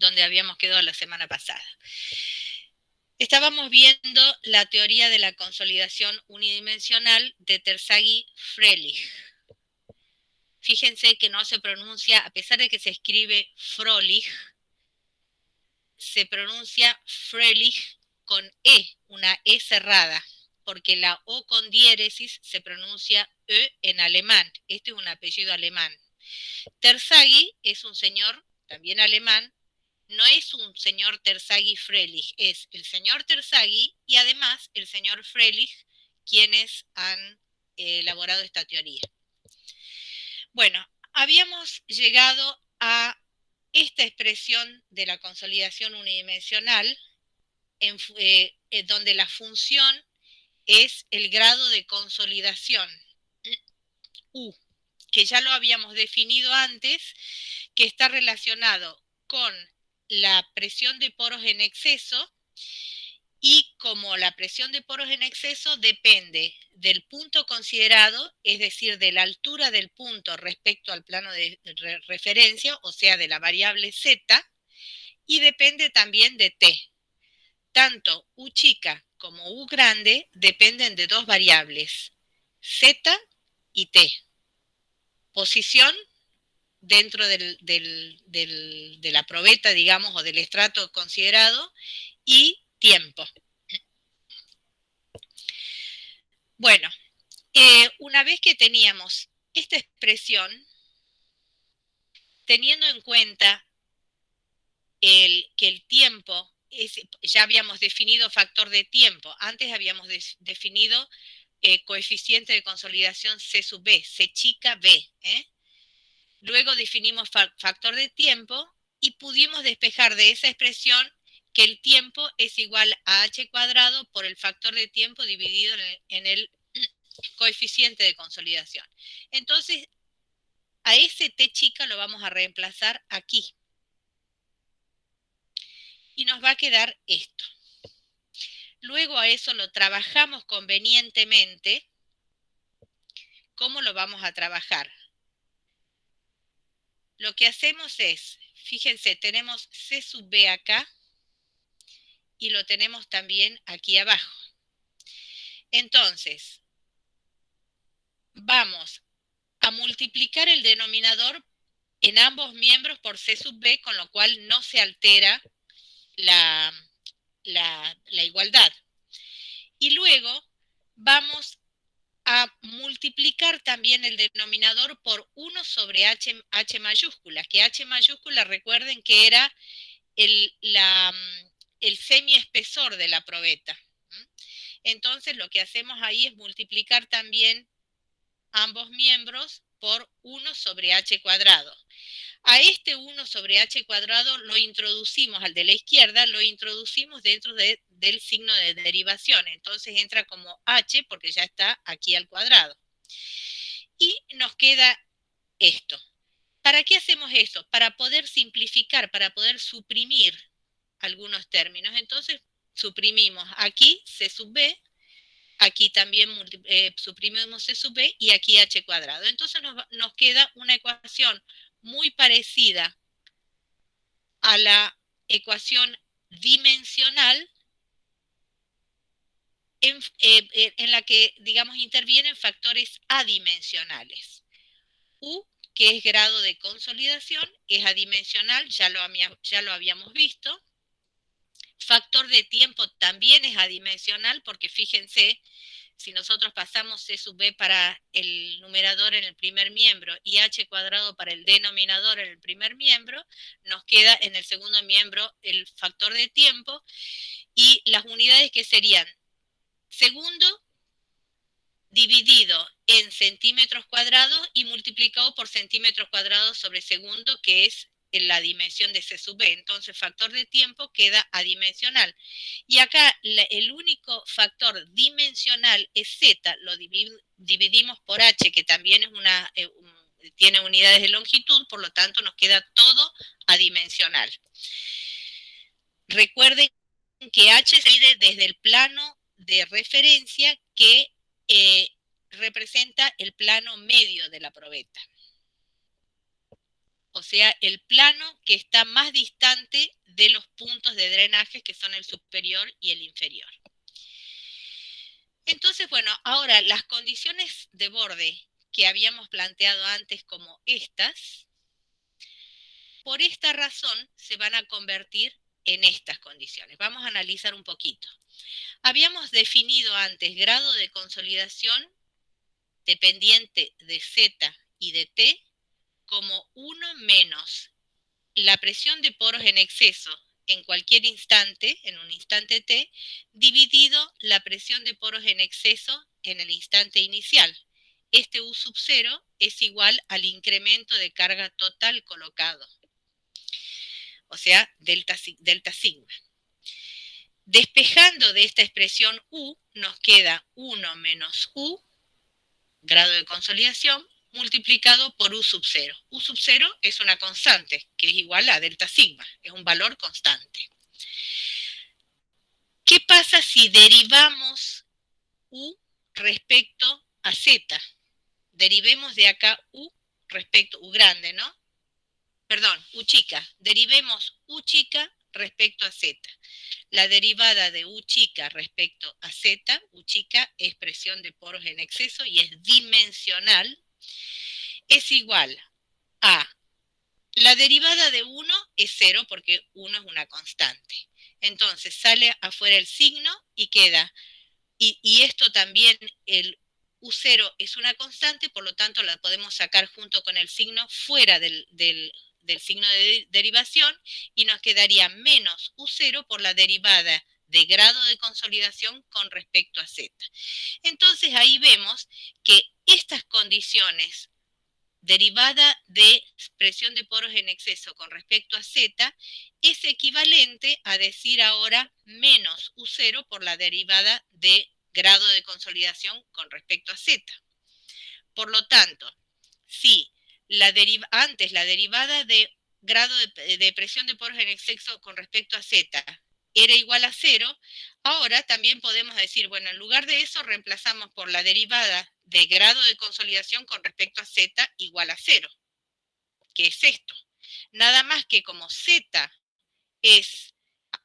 donde habíamos quedado la semana pasada. Estábamos viendo la teoría de la consolidación unidimensional de Terzaghi-Froelich. Fíjense que no se pronuncia, a pesar de que se escribe Froelich, se pronuncia Froelich con E, una E cerrada, porque la O con diéresis se pronuncia E en alemán. Este es un apellido alemán. Terzaghi es un señor, también alemán, no es un señor Terzaghi-Froelich, es el señor Terzaghi y además el señor Froelich quienes han elaborado esta teoría. Bueno, habíamos llegado a esta expresión de la consolidación unidimensional donde la función es el grado de consolidación, U, que ya lo habíamos definido antes, que está relacionado con la presión de poros en exceso, y como la presión de poros en exceso depende del punto considerado, es decir, de la altura del punto respecto al plano de referencia, o sea, de la variable z, y depende también de t. Tanto U chica como U grande dependen de dos variables, z y t. Posición dentro de la probeta, digamos, o del estrato considerado, y tiempo. Bueno, una vez que teníamos esta expresión, teniendo en cuenta que el tiempo, ya habíamos definido factor de tiempo, antes habíamos definido coeficiente de consolidación C sub B, C chica B. Luego definimos factor de tiempo y pudimos despejar de esa expresión que el tiempo es igual a h cuadrado por el factor de tiempo dividido en el coeficiente de consolidación. Entonces, a ese t chica lo vamos a reemplazar aquí. Y nos va a quedar esto. Luego a eso lo trabajamos convenientemente. ¿Cómo lo vamos a trabajar? Lo que hacemos es, fíjense, tenemos C sub B acá y lo tenemos también aquí abajo. Entonces, vamos a multiplicar el denominador en ambos miembros por C sub B, con lo cual no se altera la igualdad. Y luego vamos a multiplicar también el denominador por 1 sobre h mayúscula, que h mayúscula recuerden que era el semiespesor de la probeta. Entonces lo que hacemos ahí es multiplicar también ambos miembros por 1 sobre h cuadrado. A este 1 sobre h cuadrado lo introducimos, al de la izquierda, lo introducimos dentro del signo de derivación. Entonces entra como h porque ya está aquí al cuadrado. Y nos queda esto. ¿Para qué hacemos esto? Para poder simplificar, para poder suprimir algunos términos. Entonces suprimimos aquí c sub b, aquí también suprimimos c sub b y aquí h cuadrado. Entonces nos queda una ecuación muy parecida a la ecuación dimensional en la que, digamos, intervienen factores adimensionales. U, que es grado de consolidación, es adimensional, ya lo habíamos visto. Factor de tiempo también es adimensional, porque fíjense, si nosotros pasamos C sub B para el numerador en el primer miembro y h cuadrado para el denominador en el primer miembro, nos queda en el segundo miembro el factor de tiempo y las unidades que serían segundo dividido en centímetros cuadrados y multiplicado por centímetros cuadrados sobre segundo, que es en la dimensión de C sub B. Entonces, factor de tiempo queda adimensional. Y acá el único factor dimensional es Z, lo dividimos por H, que también es tiene unidades de longitud, por lo tanto nos queda todo adimensional. Recuerden que H se mide desde el plano de referencia que representa el plano medio de la probeta. o sea, el plano que está más distante de los puntos de drenaje que son el superior y el inferior. Entonces, bueno, ahora las condiciones de borde que habíamos planteado antes como estas, por esta razón se van a convertir en estas condiciones. Vamos a analizar un poquito. Habíamos definido antes grado de consolidación dependiente de Z y de T como 1 menos la presión de poros en exceso en cualquier instante, en un instante T, dividido la presión de poros en exceso en el instante inicial. Este U sub 0 es igual al incremento de carga total colocado, o sea, delta sigma. Despejando de esta expresión U, nos queda 1 menos U, grado de consolidación, multiplicado por U sub 0. U sub 0 es una constante, que es igual a delta sigma, es un valor constante. ¿Qué pasa si derivamos U respecto a Z? Derivemos de acá U respecto, U grande, ¿no? Perdón, U chica. Derivemos U chica respecto a Z. La derivada de U chica respecto a Z, U chica es presión de poros en exceso y es dimensional, es igual a la derivada de 1 es 0 porque 1 es una constante. Entonces sale afuera el signo y queda, y esto también, el U0 es una constante, por lo tanto la podemos sacar junto con el signo fuera del signo de derivación y nos quedaría menos U0 por la derivada de grado de consolidación con respecto a Z. Entonces ahí vemos que estas condiciones, derivada de presión de poros en exceso con respecto a Z, es equivalente a decir ahora menos U0 por la derivada de grado de consolidación con respecto a Z. Por lo tanto, si antes la derivada de grado de presión de poros en exceso con respecto a Z era igual a 0, ahora también podemos decir, bueno, en lugar de eso reemplazamos por la derivada de grado de consolidación con respecto a Z igual a 0, que es esto. Nada más que como Z es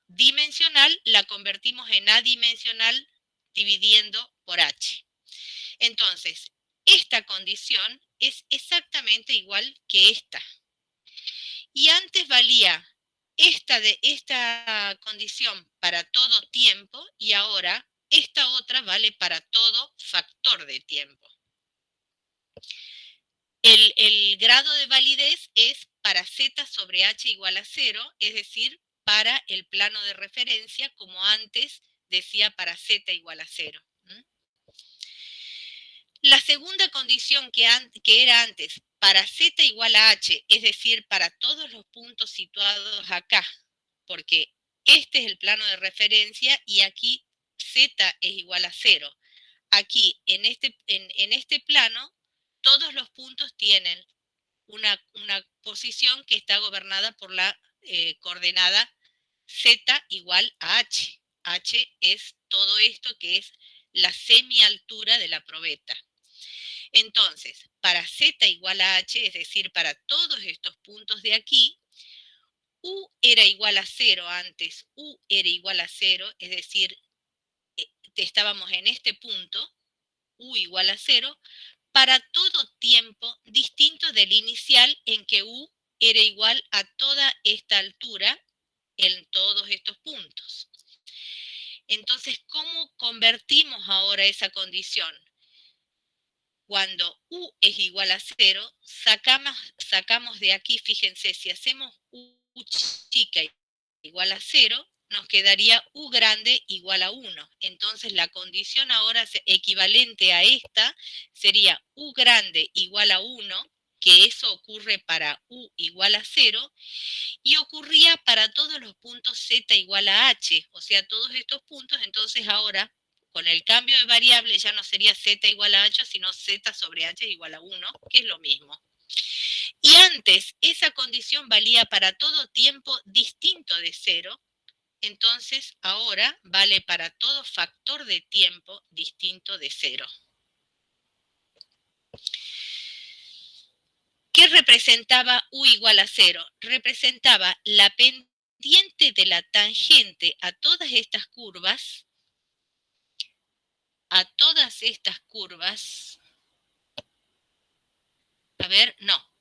dimensional, la convertimos en adimensional dividiendo por H. Entonces, esta condición es exactamente igual que esta. Y antes valía esta condición para todo tiempo y ahora esta otra vale para todo factor de tiempo. El grado de validez es para Z sobre H igual a 0, es decir, para el plano de referencia, como antes decía para Z igual a 0. La segunda condición que era antes, para Z igual a H, es decir, para todos los puntos situados acá, porque este es el plano de referencia y aquí Z es igual a 0. Aquí, en este plano, todos los puntos tienen una posición que está gobernada por la coordenada Z igual a H. H es todo esto que es la semialtura de la probeta. Entonces, para Z igual a H, es decir, para todos estos puntos de aquí, U era igual a 0 antes, U era igual a 0, es decir, estábamos en este punto, U igual a 0, para todo tiempo distinto del inicial en que U era igual a toda esta altura en todos estos puntos. Entonces, ¿cómo convertimos ahora esa condición? Cuando U es igual a 0, sacamos de aquí, fíjense, si hacemos U chica igual a 0, nos quedaría U grande igual a 1. Entonces la condición ahora equivalente a esta sería U grande igual a 1, que eso ocurre para U igual a 0, y ocurría para todos los puntos Z igual a H, o sea, todos estos puntos. Entonces ahora, con el cambio de variable, ya no sería Z igual a H, sino Z sobre H igual a 1, que es lo mismo. Y antes, esa condición valía para todo tiempo distinto de 0, entonces ahora vale para todo factor de tiempo distinto de 0. ¿Qué representaba U igual a 0? Representaba la pendiente de la tangente a todas estas curvas, a ver, no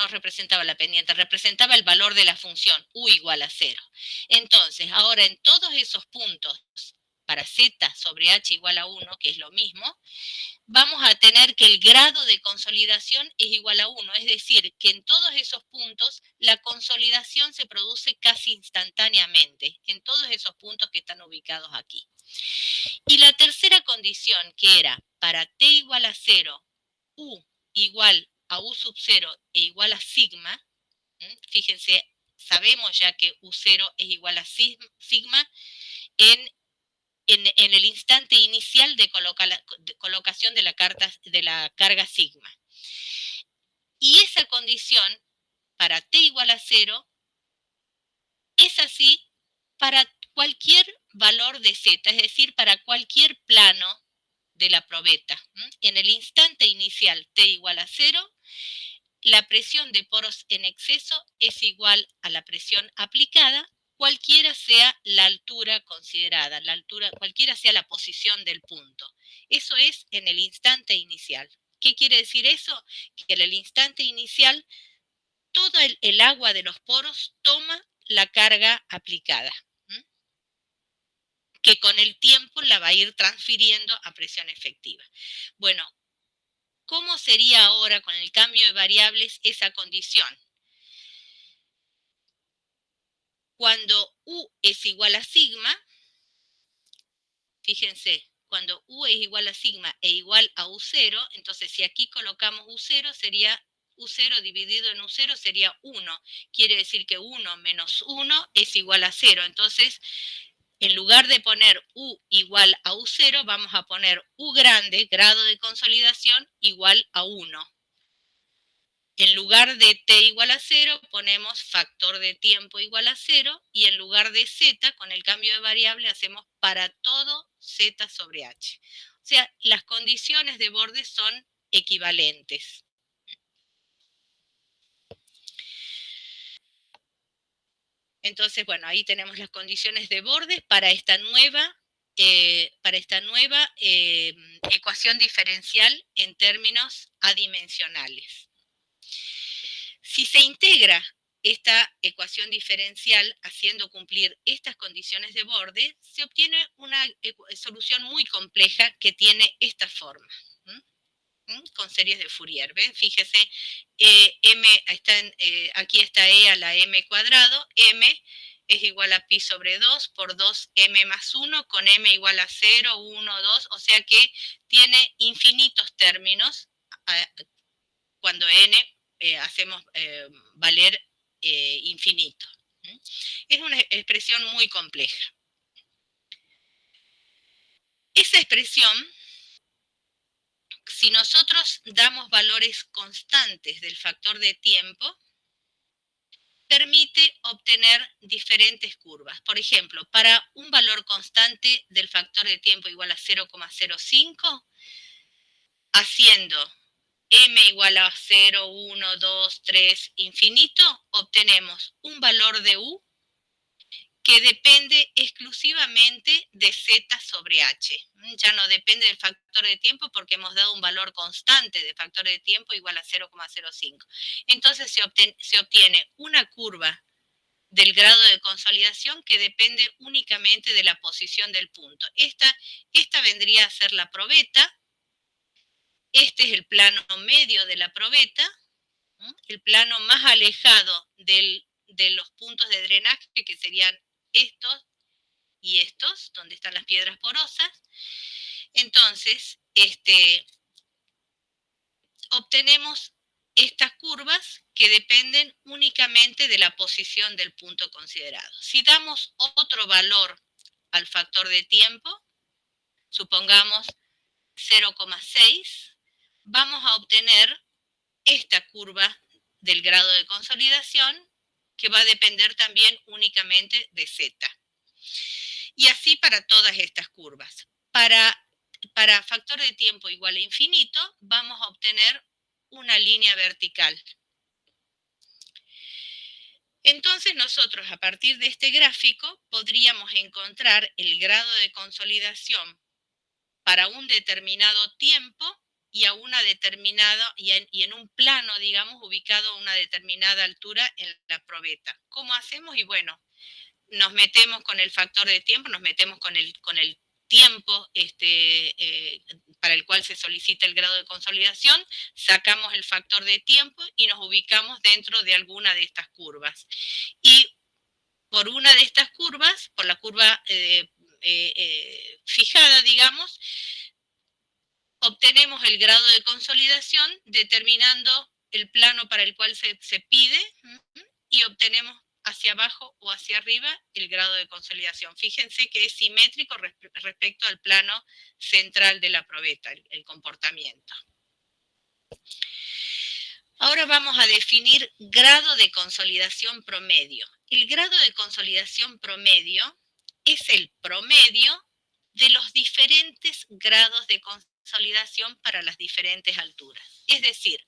representaba la pendiente, representaba el valor de la función U igual a 0. Entonces, ahora en todos esos puntos, para Z sobre H igual a 1, que es lo mismo, vamos a tener que el grado de consolidación es igual a 1, es decir, que en todos esos puntos la consolidación se produce casi instantáneamente, en todos esos puntos que están ubicados aquí. Y la tercera condición, que era para t igual a 0, U igual a U sub 0 e igual a sigma, fíjense, sabemos ya que U0 es igual a sigma en el instante inicial de colocación de la carga sigma. Y esa condición para t igual a 0 es así para cualquier valor de z, es decir, para cualquier plano de la probeta. En el instante inicial t igual a 0, la presión de poros en exceso es igual a la presión aplicada, cualquiera sea la altura considerada, cualquiera sea la posición del punto. Eso es en el instante inicial. ¿Qué quiere decir eso? Que en el instante inicial todo el agua de los poros toma la carga aplicada, que con el tiempo la va a ir transfiriendo a presión efectiva. Bueno, ¿cómo sería ahora con el cambio de variables esa condición? Cuando U es igual a sigma, fíjense, cuando U es igual a sigma e igual a U0, entonces si aquí colocamos U0, sería U0 dividido en U0 sería 1. Quiere decir que 1 menos 1 es igual a 0. Entonces, en lugar de poner U igual a U0, vamos a poner U grande, grado de consolidación, igual a 1. En lugar de t igual a 0, ponemos factor de tiempo igual a 0, y en lugar de z, con el cambio de variable, hacemos para todo z sobre h. O sea, las condiciones de borde son equivalentes. Entonces, bueno, ahí tenemos las condiciones de borde para esta nueva ecuación diferencial en términos adimensionales. Si se integra esta ecuación diferencial haciendo cumplir estas condiciones de borde, se obtiene una solución muy compleja que tiene esta forma, con series de Fourier. ¿Ven? Fíjese, aquí está E a la m cuadrado, m es igual a pi sobre 2 por 2m más 1, con m igual a 0, 1, 2, o sea que tiene infinitos términos cuando n hacemos valer infinito. Es una expresión muy compleja. Esa expresión, si nosotros damos valores constantes del factor de tiempo, permite obtener diferentes curvas. Por ejemplo, para un valor constante del factor de tiempo igual a 0,05, haciendo m igual a 0, 1, 2, 3, infinito, obtenemos un valor de U que depende exclusivamente de z sobre h. Ya no depende del factor de tiempo porque hemos dado un valor constante de factor de tiempo igual a 0,05. Entonces se obtiene una curva del grado de consolidación que depende únicamente de la posición del punto. Esta vendría a ser la probeta. Este es el plano medio de la probeta, el plano más alejado de los puntos de drenaje, que serían estos y estos, donde están las piedras porosas. Entonces, obtenemos estas curvas que dependen únicamente de la posición del punto considerado. Si damos otro valor al factor de tiempo, supongamos 0,6, vamos a obtener esta curva del grado de consolidación, que va a depender también únicamente de z. Y así para todas estas curvas. Para factor de tiempo igual a infinito, vamos a obtener una línea vertical. Entonces nosotros a partir de este gráfico podríamos encontrar el grado de consolidación para un determinado tiempo y a una determinada, y en un plano, digamos, ubicado a una determinada altura en la probeta. ¿Cómo hacemos? Y bueno, nos metemos con el factor de tiempo, nos metemos con el tiempo para el cual se solicita el grado de consolidación, sacamos el factor de tiempo y nos ubicamos dentro de alguna de estas curvas. Y por una de estas curvas, por la curva fijada, digamos, obtenemos el grado de consolidación determinando el plano para el cual se pide y obtenemos hacia abajo o hacia arriba el grado de consolidación. Fíjense que es simétrico respecto al plano central de la probeta, el comportamiento. Ahora vamos a definir grado de consolidación promedio. El grado de consolidación promedio es el promedio de los diferentes grados de consolidación para las diferentes alturas. Es decir,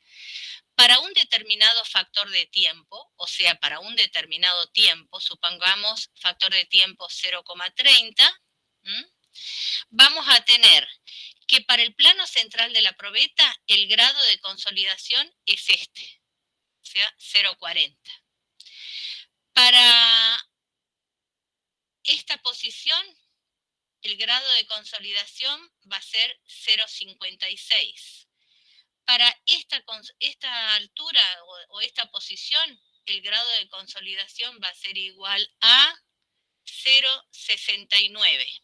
para un determinado factor de tiempo, o sea, para un determinado tiempo, supongamos factor de tiempo 0,30, vamos a tener que para el plano central de la probeta el grado de consolidación es este, o sea, 0,40. Para esta posición, el grado de consolidación va a ser 0,56. Para esta altura o esta posición, el grado de consolidación va a ser igual a 0,69.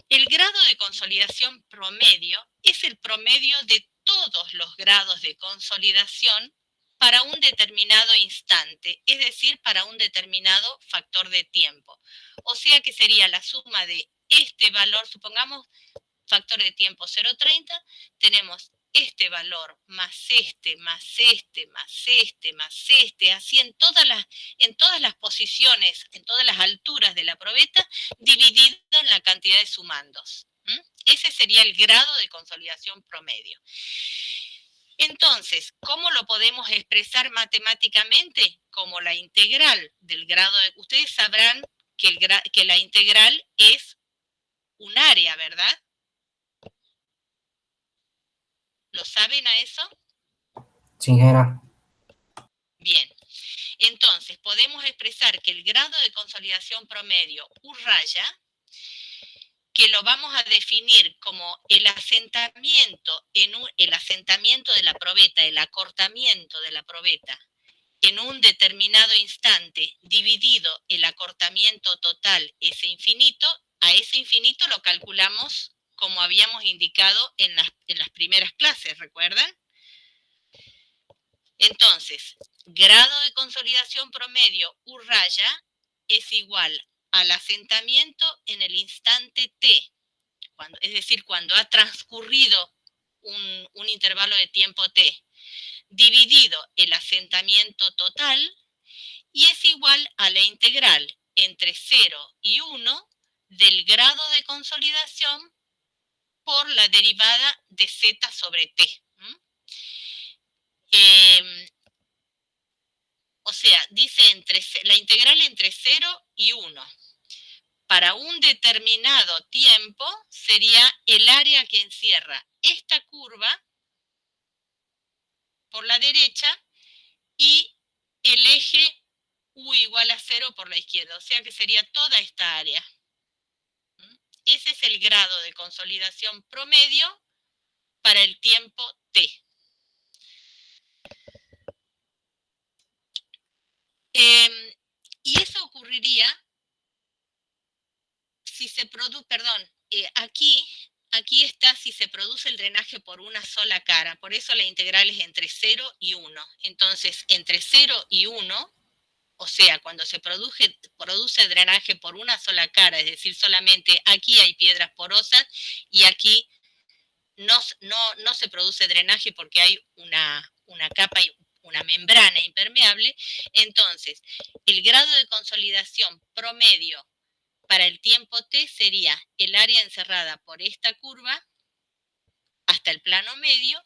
El grado de consolidación promedio es el promedio de todos los grados de consolidación para un determinado instante, es decir, para un determinado factor de tiempo. O sea que sería la suma de este valor, supongamos factor de tiempo 0,30, tenemos este valor más este, más este, más este, más este, así en todas las posiciones, en todas las alturas de la probeta, dividido en la cantidad de sumandos. Ese sería el grado de consolidación promedio. Entonces, ¿cómo lo podemos expresar matemáticamente? Como la integral del grado de... Ustedes sabrán que la integral es un área, ¿verdad? ¿Lo saben a eso? Sí, Gera. Bien. Entonces, podemos expresar que el grado de consolidación promedio U raya, que lo vamos a definir como el asentamiento de la probeta, el acortamiento de la probeta en un determinado instante dividido el acortamiento total ese infinito, a ese infinito lo calculamos como habíamos indicado en las primeras clases, ¿recuerdan? Entonces, grado de consolidación promedio U raya es igual al asentamiento en el instante t, es decir, cuando ha transcurrido un intervalo de tiempo t, dividido el asentamiento total, y es igual a la integral entre 0 y 1 del grado de consolidación por la derivada de z sobre t. O sea, dice la integral entre 0 y 1. Para un determinado tiempo sería el área que encierra esta curva por la derecha y el eje U igual a 0 por la izquierda. O sea que sería toda esta área. Ese es el grado de consolidación promedio para el tiempo t. Y eso ocurriría si se produce, aquí está si se produce el drenaje por una sola cara, por eso la integral es entre 0 y 1. Entonces, entre 0 y 1, o sea, cuando se produce drenaje por una sola cara, es decir, solamente aquí hay piedras porosas y aquí no se produce drenaje porque hay una capa, una membrana impermeable, entonces el grado de consolidación promedio para el tiempo t sería el área encerrada por esta curva hasta el plano medio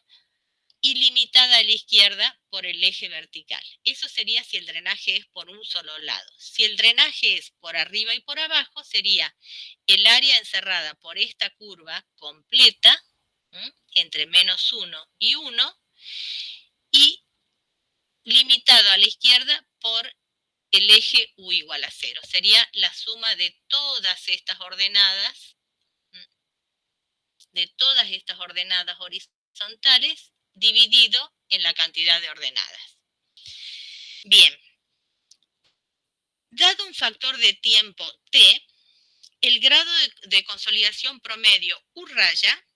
y limitada a la izquierda por el eje vertical. Eso sería si el drenaje es por un solo lado. Si el drenaje es por arriba y por abajo, sería el área encerrada por esta curva completa, entre -1 y 1, y limitado a la izquierda por el eje u igual a 0. Sería la suma de todas estas ordenadas, horizontales, dividido en la cantidad de ordenadas. Bien, dado un factor de tiempo t, el grado de consolidación promedio U raya,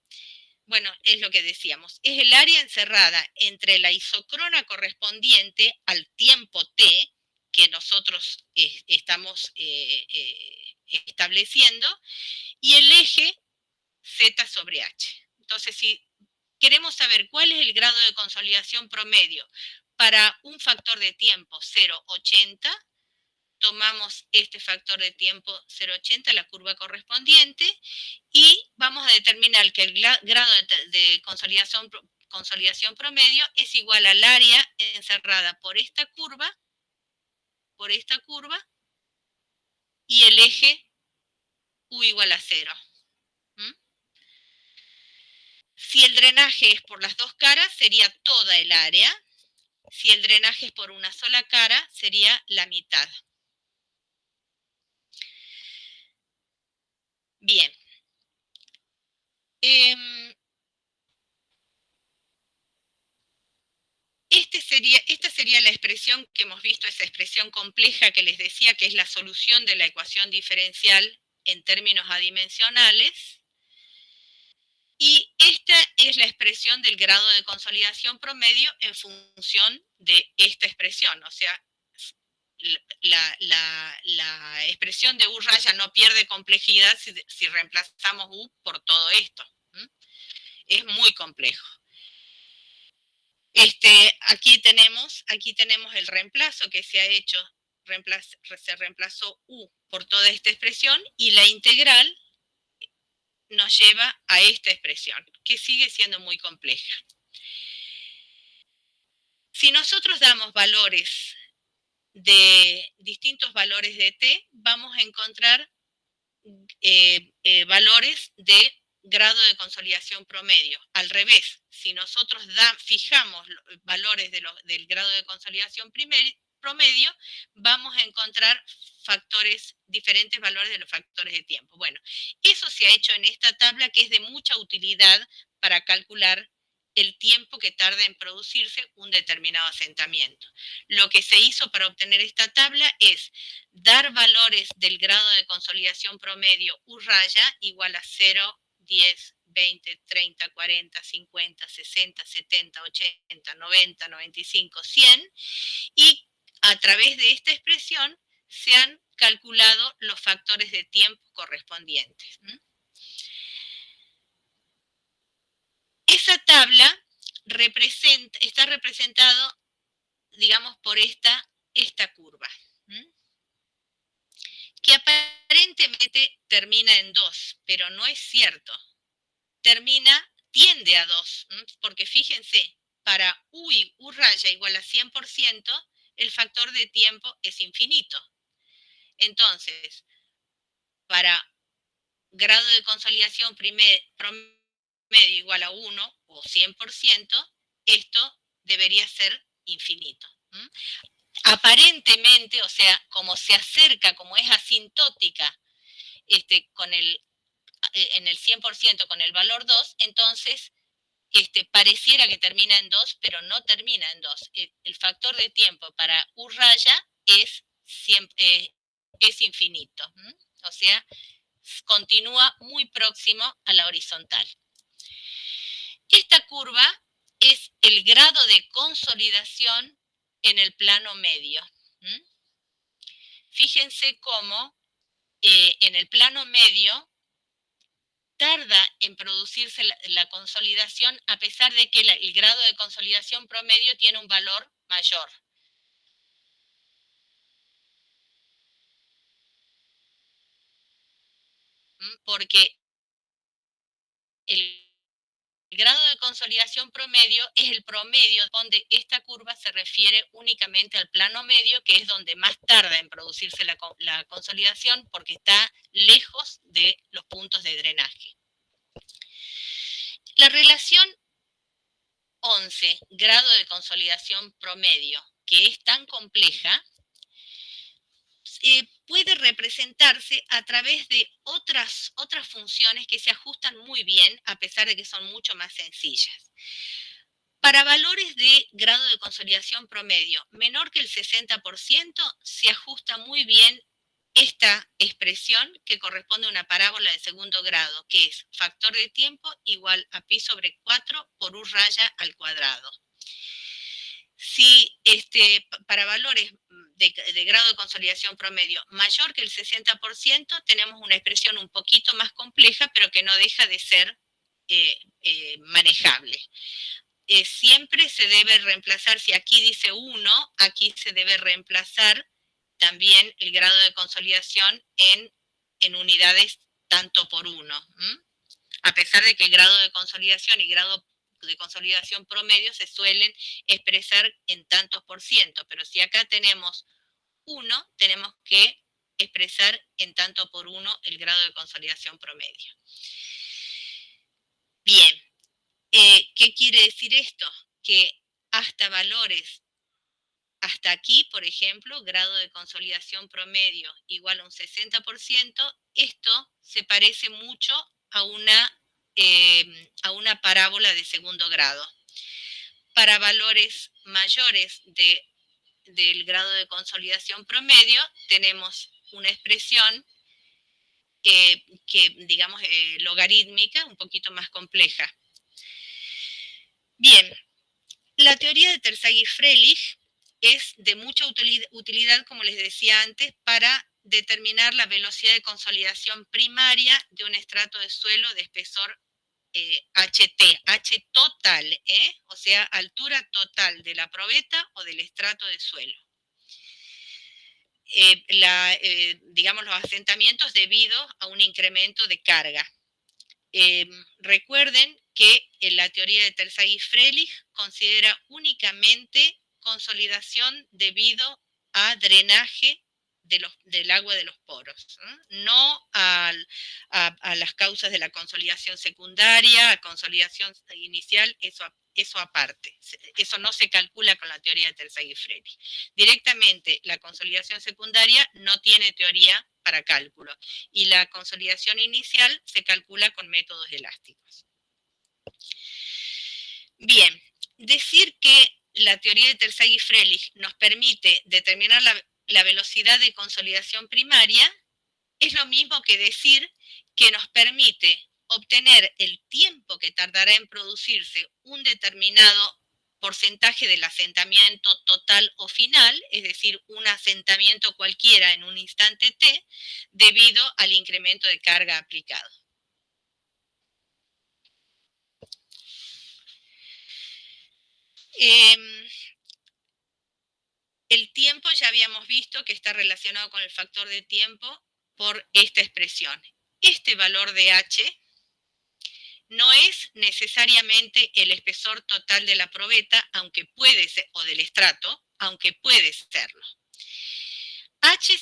bueno, es lo que decíamos, es el área encerrada entre la isocrona correspondiente al tiempo t que nosotros estamos estableciendo, y el eje z sobre h. Entonces, si queremos saber cuál es el grado de consolidación promedio para un factor de tiempo 0,80, tomamos este factor de tiempo 0,80, la curva correspondiente, y vamos a determinar que el grado de consolidación promedio es igual al área encerrada por esta curva, y el eje U igual a 0. Si el drenaje es por las dos caras, sería toda el área. Si el drenaje es por una sola cara, sería la mitad. Bien. Esta sería la expresión que hemos visto, esa expresión compleja que les decía que es la solución de la ecuación diferencial en términos adimensionales. Y esta es la expresión del grado de consolidación promedio en función de esta expresión. O sea, la expresión de U raya no pierde complejidad si reemplazamos U por todo esto. Es muy complejo. Aquí tenemos el reemplazo que se ha hecho, se reemplazó U por toda esta expresión, y la integral nos lleva a esta expresión, que sigue siendo muy compleja. Si nosotros damos distintos valores de t, vamos a encontrar valores de grado de consolidación promedio. Al revés, si nosotros fijamos valores del grado de consolidación promedio, vamos a encontrar diferentes valores de los factores de tiempo. Bueno, eso se ha hecho en esta tabla, que es de mucha utilidad para calcular el tiempo que tarda en producirse un determinado asentamiento. Lo que se hizo para obtener esta tabla es dar valores del grado de consolidación promedio U raya igual a 0, 10, 20, 30, 40, 50, 60, 70, 80, 90, 95, 100, y a través de esta expresión se han calculado los factores de tiempo correspondientes. Esa tabla está representado, digamos, por esta curva, que aparentemente termina en 2, pero no es cierto. Tiende a 2, porque fíjense, para U raya igual a 100%, el factor de tiempo es infinito. Entonces, para grado de consolidación promedio igual a 1 o 100%, esto debería ser infinito. Aparentemente, o sea, como se acerca, como es asintótica en el 100% con el valor 2, entonces pareciera que termina en 2, pero no termina en 2. El factor de tiempo para U raya es infinito. O sea, continúa muy próximo a la horizontal. Esta curva es el grado de consolidación en el plano medio. Fíjense cómo en el plano medio tarda en producirse la consolidación, a pesar de que el grado de consolidación promedio tiene un valor mayor. Porque el El grado de consolidación promedio es el promedio donde esta curva se refiere únicamente al plano medio, que es donde más tarda en producirse la consolidación porque está lejos de los puntos de drenaje. La relación 11, grado de consolidación promedio, que es tan compleja, puede representarse a través de otras funciones que se ajustan muy bien, a pesar de que son mucho más sencillas. Para valores de grado de consolidación promedio menor que el 60%, se ajusta muy bien esta expresión que corresponde a una parábola de segundo grado, que es factor de tiempo igual a pi sobre 4 por u raya al cuadrado. Si para valores de grado de consolidación promedio mayor que el 60%, tenemos una expresión un poquito más compleja, pero que no deja de ser manejable. Siempre se debe reemplazar, si aquí dice 1, aquí se debe reemplazar también el grado de consolidación en unidades tanto por 1. A pesar de que el grado de consolidación y grado de consolidación promedio se suelen expresar en tantos por ciento, pero si acá tenemos 1, tenemos que expresar en tanto por 1 el grado de consolidación promedio. Bien, ¿qué quiere decir esto? Que hasta valores, hasta aquí, por ejemplo, grado de consolidación promedio igual a un 60%, esto se parece mucho a una parábola de segundo grado. Para valores mayores del grado de consolidación promedio, tenemos una expresión que digamos, logarítmica, un poquito más compleja. Bien, la teoría de Terzaghi-Freilich es de mucha utilidad, como les decía antes, para determinar la velocidad de consolidación primaria de un estrato de suelo de espesor HT, H total, o sea, altura total de la probeta o del estrato de suelo. Digamos, los asentamientos debido a un incremento de carga. Recuerden que la teoría de Terzaghi-Freilich considera únicamente consolidación debido a drenaje del agua de los poros, no a las causas de la consolidación secundaria, a consolidación inicial, eso aparte. Eso no se calcula con la teoría de Terzaghi-Freilich. Directamente, la consolidación secundaria no tiene teoría para cálculo y la consolidación inicial se calcula con métodos elásticos. Bien, decir que la teoría de Terzaghi-Freilich nos permite determinar la velocidad de consolidación primaria es lo mismo que decir que nos permite obtener el tiempo que tardará en producirse un determinado porcentaje del asentamiento total o final, es decir, un asentamiento cualquiera en un instante t, debido al incremento de carga aplicado. El tiempo ya habíamos visto que está relacionado con el factor de tiempo por esta expresión. Este valor de h no es necesariamente el espesor total de la probeta, aunque puede ser, o del estrato, aunque puede serlo. H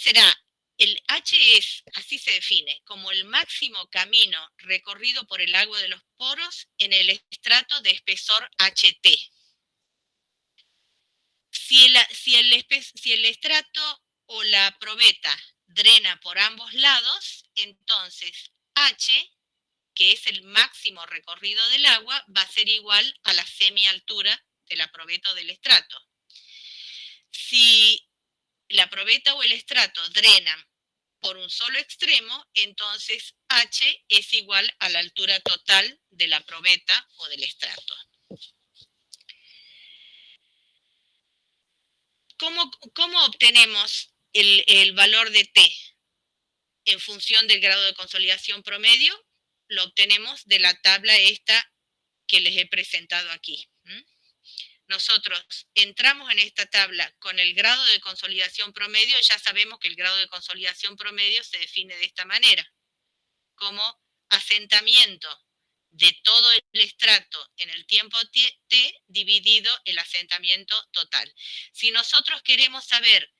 es, así se define, como el máximo camino recorrido por el agua de los poros en el estrato de espesor HT. Si el estrato o la probeta drena por ambos lados, entonces H, que es el máximo recorrido del agua, va a ser igual a la semialtura de la probeta o del estrato. Si la probeta o el estrato drenan por un solo extremo, entonces H es igual a la altura total de la probeta o del estrato. ¿Cómo obtenemos el valor de T? En función del grado de consolidación promedio, lo obtenemos de la tabla esta que les he presentado aquí. Nosotros entramos en esta tabla con el grado de consolidación promedio, ya sabemos que el grado de consolidación promedio se define de esta manera, como asentamiento de todo el estrato en el tiempo t dividido el asentamiento total. Si nosotros queremos saber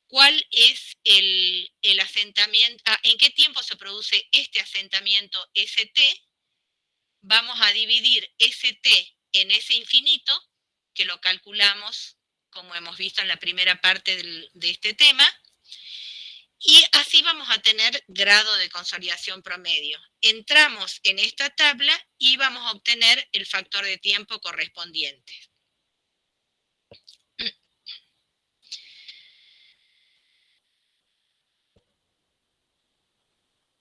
cuál es el asentamiento, en qué tiempo se produce este asentamiento ST, vamos a dividir ST en ese infinito, que lo calculamos, como hemos visto en la primera parte de este tema, y así vamos a tener grado de consolidación promedio. Entramos en esta tabla y vamos a obtener el factor de tiempo correspondiente.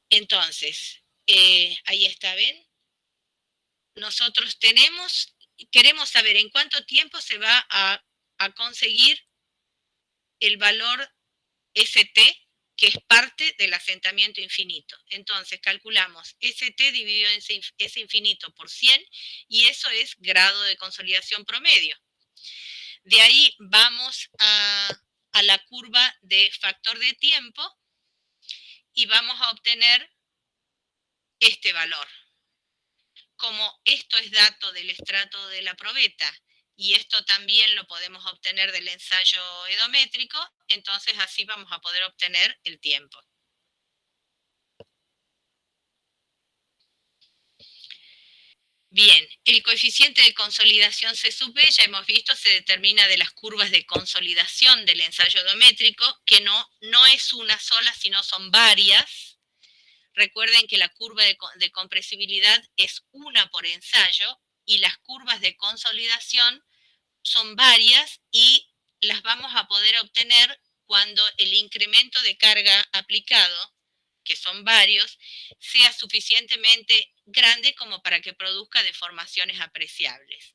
Entonces, ahí está, ¿ven? Nosotros queremos saber en cuánto tiempo se va a conseguir el valor ST, que es parte del asentamiento infinito. Entonces calculamos ST dividido en ese infinito por 100 y eso es grado de consolidación promedio. De ahí vamos a la curva de factor de tiempo y vamos a obtener este valor. Como esto es dato del estrato de la probeta y esto también lo podemos obtener del ensayo edométrico, entonces así vamos a poder obtener el tiempo. Bien, el coeficiente de consolidación C sub B, ya hemos visto, se determina de las curvas de consolidación del ensayo edométrico, que no es una sola, sino son varias. Recuerden que la curva de compresibilidad es una por ensayo y las curvas de consolidación son varias y las vamos a poder obtener cuando el incremento de carga aplicado, que son varios, sea suficientemente grande como para que produzca deformaciones apreciables.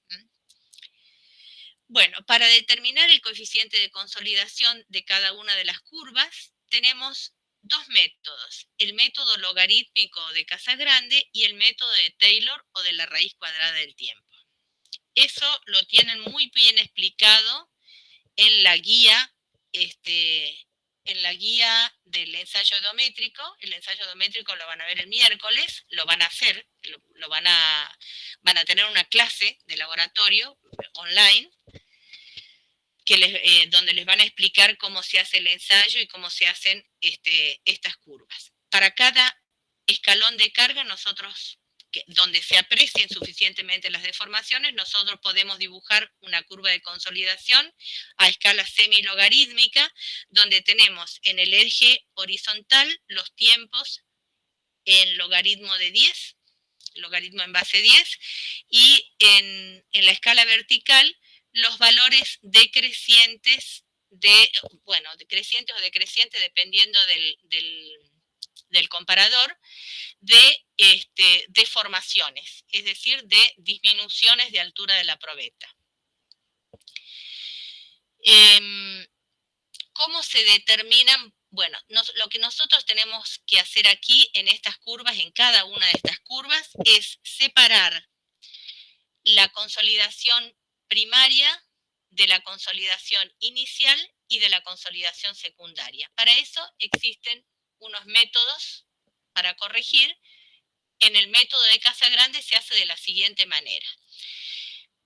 Bueno, para determinar el coeficiente de consolidación de cada una de las curvas, tenemos dos métodos, el método logarítmico de Casagrande y el método de Taylor o de la raíz cuadrada del tiempo. Eso lo tienen muy bien explicado en la guía, en la guía del ensayo edométrico. El ensayo edométrico lo van a ver el miércoles, lo van a hacer, van a tener una clase de laboratorio online donde les van a explicar cómo se hace el ensayo y cómo se hacen estas curvas. Para cada escalón de carga, nosotros, donde se aprecien suficientemente las deformaciones, nosotros podemos dibujar una curva de consolidación a escala semilogarítmica, donde tenemos en el eje horizontal los tiempos en logaritmo de 10, logaritmo en base 10, y en la escala vertical los valores decrecientes, decrecientes o decrecientes dependiendo del comparador, de deformaciones, es decir, de disminuciones de altura de la probeta. ¿Cómo se determinan? Bueno, lo que nosotros tenemos que hacer aquí en estas curvas, en cada una de estas curvas, es separar la consolidación primaria de la consolidación inicial y de la consolidación secundaria. Para eso existen unos métodos para corregir. En el método de Casagrande se hace de la siguiente manera.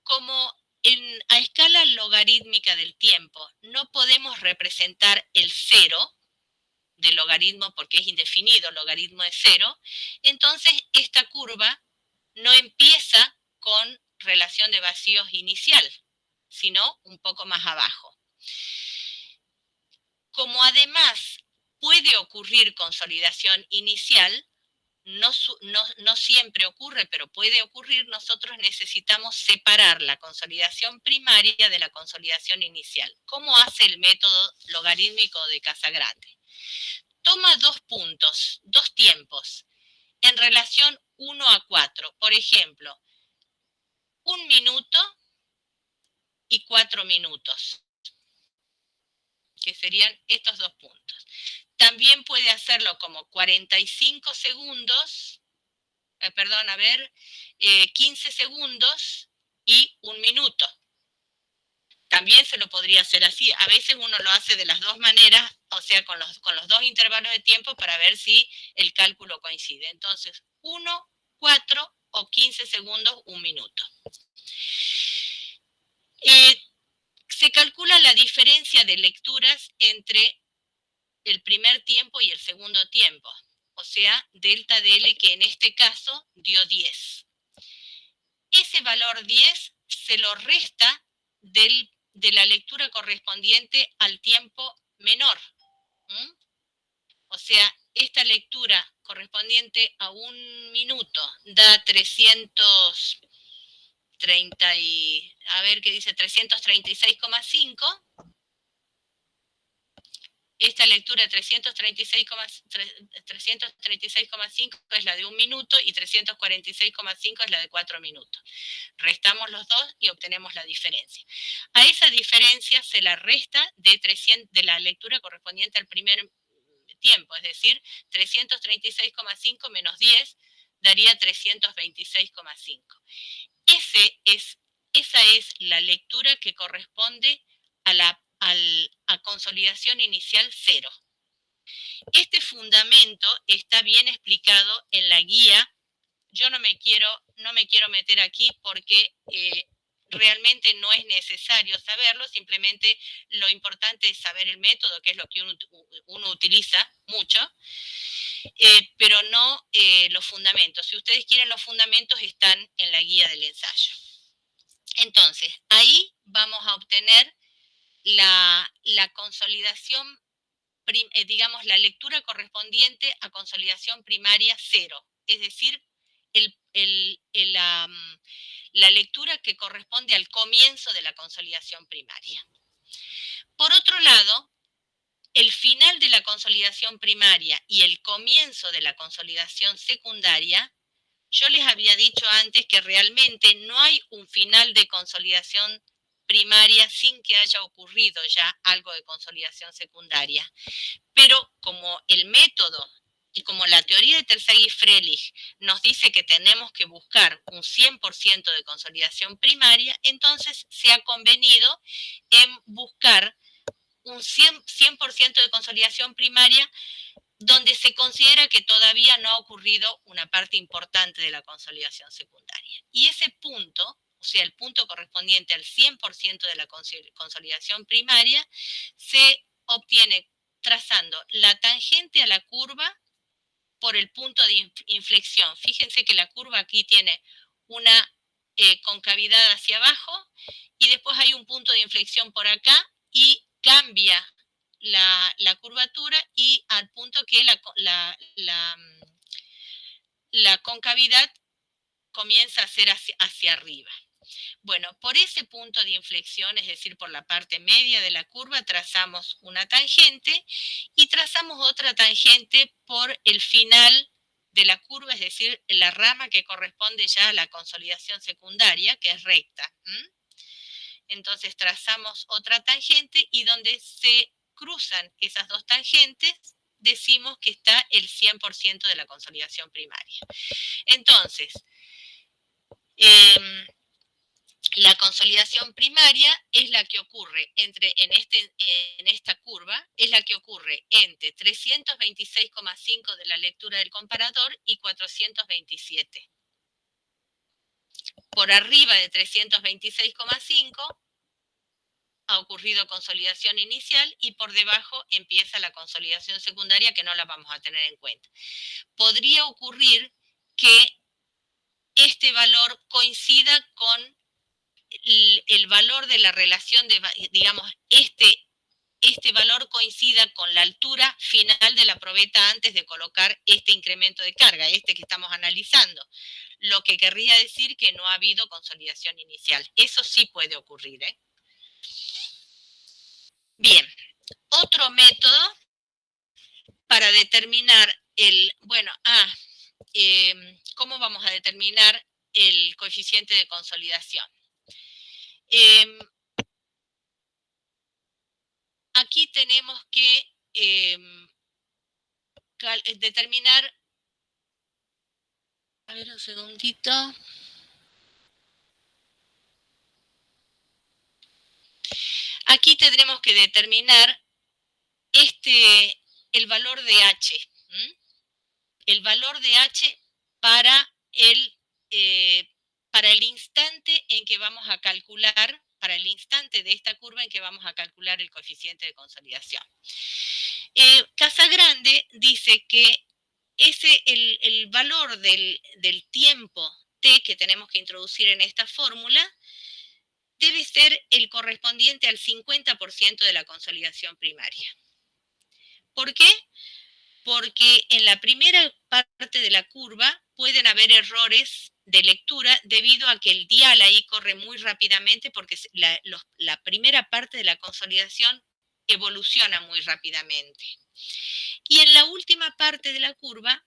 Como a escala logarítmica del tiempo no podemos representar el cero del logaritmo porque es indefinido, logaritmo de cero, entonces esta curva no empieza con relación de vacíos inicial, sino un poco más abajo. Como además puede ocurrir consolidación inicial, no siempre ocurre, pero puede ocurrir, nosotros necesitamos separar la consolidación primaria de la consolidación inicial. ¿Cómo hace el método logarítmico de Casagrande? Toma dos puntos, dos tiempos, en relación 1 a 4. Por ejemplo, 1 minuto y 4 minutos, que serían estos dos puntos. También puede hacerlo como 45 segundos, 15 segundos y 1 minuto. También se lo podría hacer así. A veces uno lo hace de las dos maneras, o sea, con los dos intervalos de tiempo para ver si el cálculo coincide. Entonces, 1, 4 o 15 segundos, 1 minuto. Se calcula la diferencia de lecturas entre el primer tiempo y el segundo tiempo, o sea, delta de L, que en este caso dio 10. Ese valor 10 se lo resta de la lectura correspondiente al tiempo menor. O sea, esta lectura correspondiente a 1 minuto da 330 y, a ver qué dice, 336,5. Esta lectura 336,5 es la de 1 minuto y 346,5 es la de 4 minutos. Restamos los dos y obtenemos la diferencia. A esa diferencia se la resta de la lectura correspondiente al primer tiempo, es decir, 336,5 menos 10 daría 326,5. Esa es la lectura que corresponde a consolidación inicial 0. Este fundamento está bien explicado en la guía. Yo no me quiero meter aquí porque realmente no es necesario saberlo, simplemente lo importante es saber el método, que es lo que uno utiliza mucho, pero no los fundamentos. Si ustedes quieren los fundamentos, están en la guía del ensayo. Entonces, ahí vamos a obtener la consolidación, digamos, la lectura correspondiente a consolidación primaria 0, es decir, la lectura que corresponde al comienzo de la consolidación primaria. Por otro lado, el final de la consolidación primaria y el comienzo de la consolidación secundaria, yo les había dicho antes que realmente no hay un final de consolidación primaria sin que haya ocurrido ya algo de consolidación secundaria. Pero como el método y como la teoría de Terzaghi-Freilich nos dice que tenemos que buscar un 100% de consolidación primaria, entonces se ha convenido en buscar un 100% de consolidación primaria donde se considera que todavía no ha ocurrido una parte importante de la consolidación secundaria. Y ese punto, o sea, el punto correspondiente al 100% de la consolidación primaria, se obtiene trazando la tangente a la curva por el punto de inflexión. Fíjense que la curva aquí tiene una concavidad hacia abajo y después hay un punto de inflexión por acá y cambia la curvatura y al punto que la concavidad comienza a ser hacia arriba. Bueno, por ese punto de inflexión, es decir, por la parte media de la curva, trazamos una tangente y trazamos otra tangente por el final de la curva, es decir, la rama que corresponde ya a la consolidación secundaria, que es recta. Entonces trazamos otra tangente y donde se cruzan esas dos tangentes, decimos que está el 100% de la consolidación primaria. Entonces, la consolidación primaria es la que ocurre en esta curva, es la que ocurre entre 326,5 de la lectura del comparador y 427. Por arriba de 326,5 ha ocurrido consolidación inicial y por debajo empieza la consolidación secundaria, que no la vamos a tener en cuenta. Podría ocurrir que este valor coincida con el valor de la relación, digamos, este valor coincida con la altura final de la probeta antes de colocar este incremento de carga, este que estamos analizando. Lo que querría decir que no ha habido consolidación inicial. Eso sí puede ocurrir, ¿eh? Bien, otro método para determinar ¿cómo vamos a determinar el coeficiente de consolidación? Aquí tenemos que determinar, a ver un segundito. Aquí tendremos que determinar el valor de H. El valor de H para para el instante en que vamos a calcular, para el instante de esta curva en que vamos a calcular el coeficiente de consolidación. Casagrande dice que el valor del tiempo t que tenemos que introducir en esta fórmula debe ser el correspondiente al 50% de la consolidación primaria. ¿Por qué? Porque en la primera parte de la curva pueden haber errores de lectura debido a que el dial ahí corre muy rápidamente porque la primera parte de la consolidación evoluciona muy rápidamente. Y en la última parte de la curva,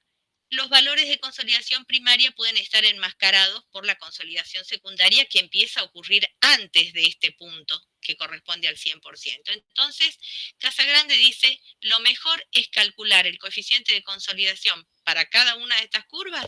los valores de consolidación primaria pueden estar enmascarados por la consolidación secundaria que empieza a ocurrir antes de este punto, que corresponde al 100%. Entonces, Casagrande dice, lo mejor es calcular el coeficiente de consolidación para cada una de estas curvas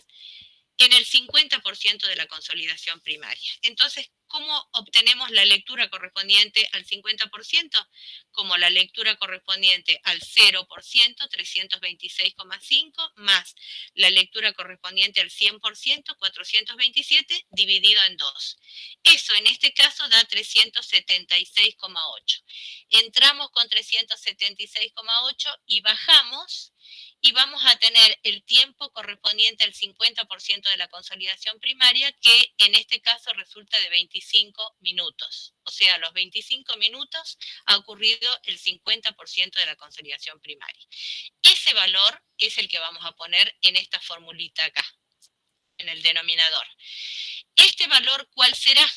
en el 50% de la consolidación primaria. Entonces, ¿cómo obtenemos la lectura correspondiente al 50%? Como la lectura correspondiente al 0%, 326,5, más la lectura correspondiente al 100%, 427, dividido en 2. Eso en este caso da 376,8. Entramos con 376,8 y bajamos, y vamos a tener el tiempo correspondiente al 50% de la consolidación primaria, que en este caso resulta de 25 minutos. O sea, a los 25 minutos ha ocurrido el 50% de la consolidación primaria. Ese valor es el que vamos a poner en esta formulita acá, en el denominador. ¿Este valor cuál será?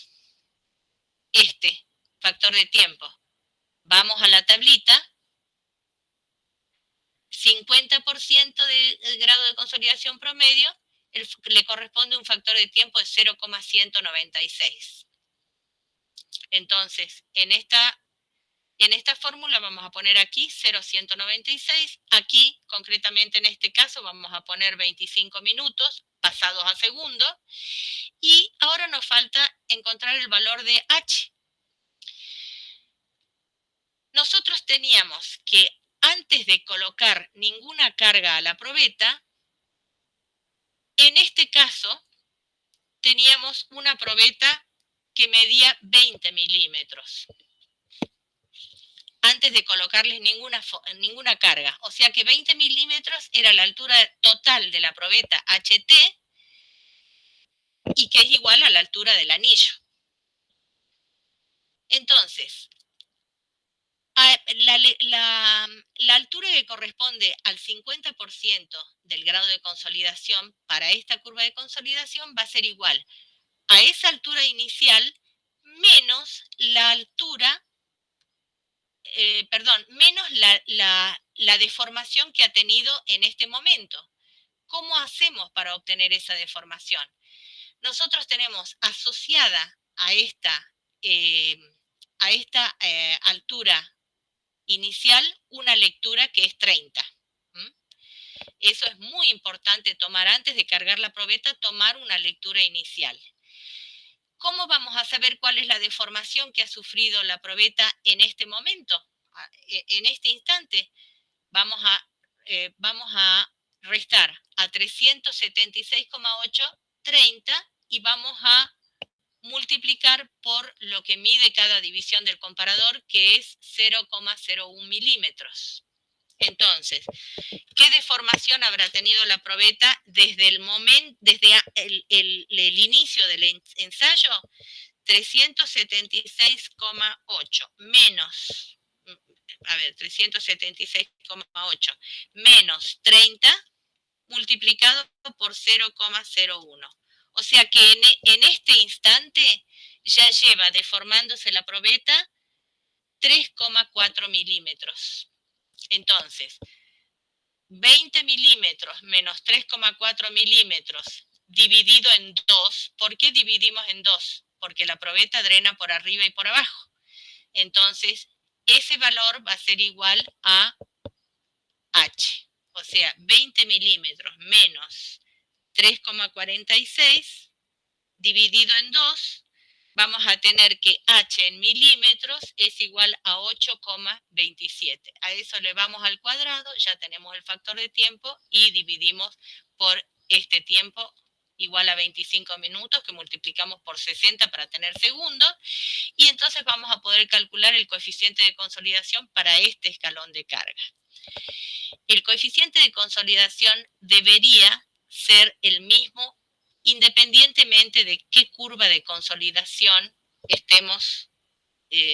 Este factor de tiempo. Vamos a la tablita. 50% del grado de consolidación promedio, le corresponde un factor de tiempo de 0,196. Entonces, en esta fórmula vamos a poner aquí 0,196. Aquí, concretamente en este caso, vamos a poner 25 minutos pasados a segundo. Y ahora nos falta encontrar el valor de H. Nosotros teníamos que, antes de colocar ninguna carga a la probeta, en este caso teníamos una probeta que medía 20 milímetros, antes de colocarles ninguna carga. O sea que 20 milímetros era la altura total de la probeta HT, y que es igual a la altura del anillo. Entonces, la altura que corresponde al 50% del grado de consolidación para esta curva de consolidación va a ser igual a esa altura inicial menos la altura, menos la deformación que ha tenido en este momento. ¿Cómo hacemos para obtener esa deformación? Nosotros tenemos asociada a esta altura inicial una lectura que es 30. Eso es muy importante tomar antes de cargar la probeta, tomar una lectura inicial. ¿Cómo vamos a saber cuál es la deformación que ha sufrido la probeta en este momento? En este instante vamos a restar a 376,8, 30, y vamos a multiplicar por lo que mide cada división del comparador, que es 0,01 milímetros. Entonces, ¿qué deformación habrá tenido la probeta desde el inicio del ensayo? 376,8 menos, 376,8 menos 30 multiplicado por 0,01. O sea que en este instante ya lleva deformándose la probeta 3,4 milímetros. Entonces, 20 milímetros menos 3,4 milímetros dividido en 2. ¿Por qué dividimos en 2? Porque la probeta drena por arriba y por abajo. Entonces, ese valor va a ser igual a H. O sea, 20 milímetros menos 3,46 dividido en 2, vamos a tener que H en milímetros es igual a 8,27. A eso le vamos al cuadrado, ya tenemos el factor de tiempo y dividimos por este tiempo igual a 25 minutos, que multiplicamos por 60 para tener segundos, y entonces vamos a poder calcular el coeficiente de consolidación para este escalón de carga. El coeficiente de consolidación debería ser el mismo independientemente de qué curva de consolidación estemos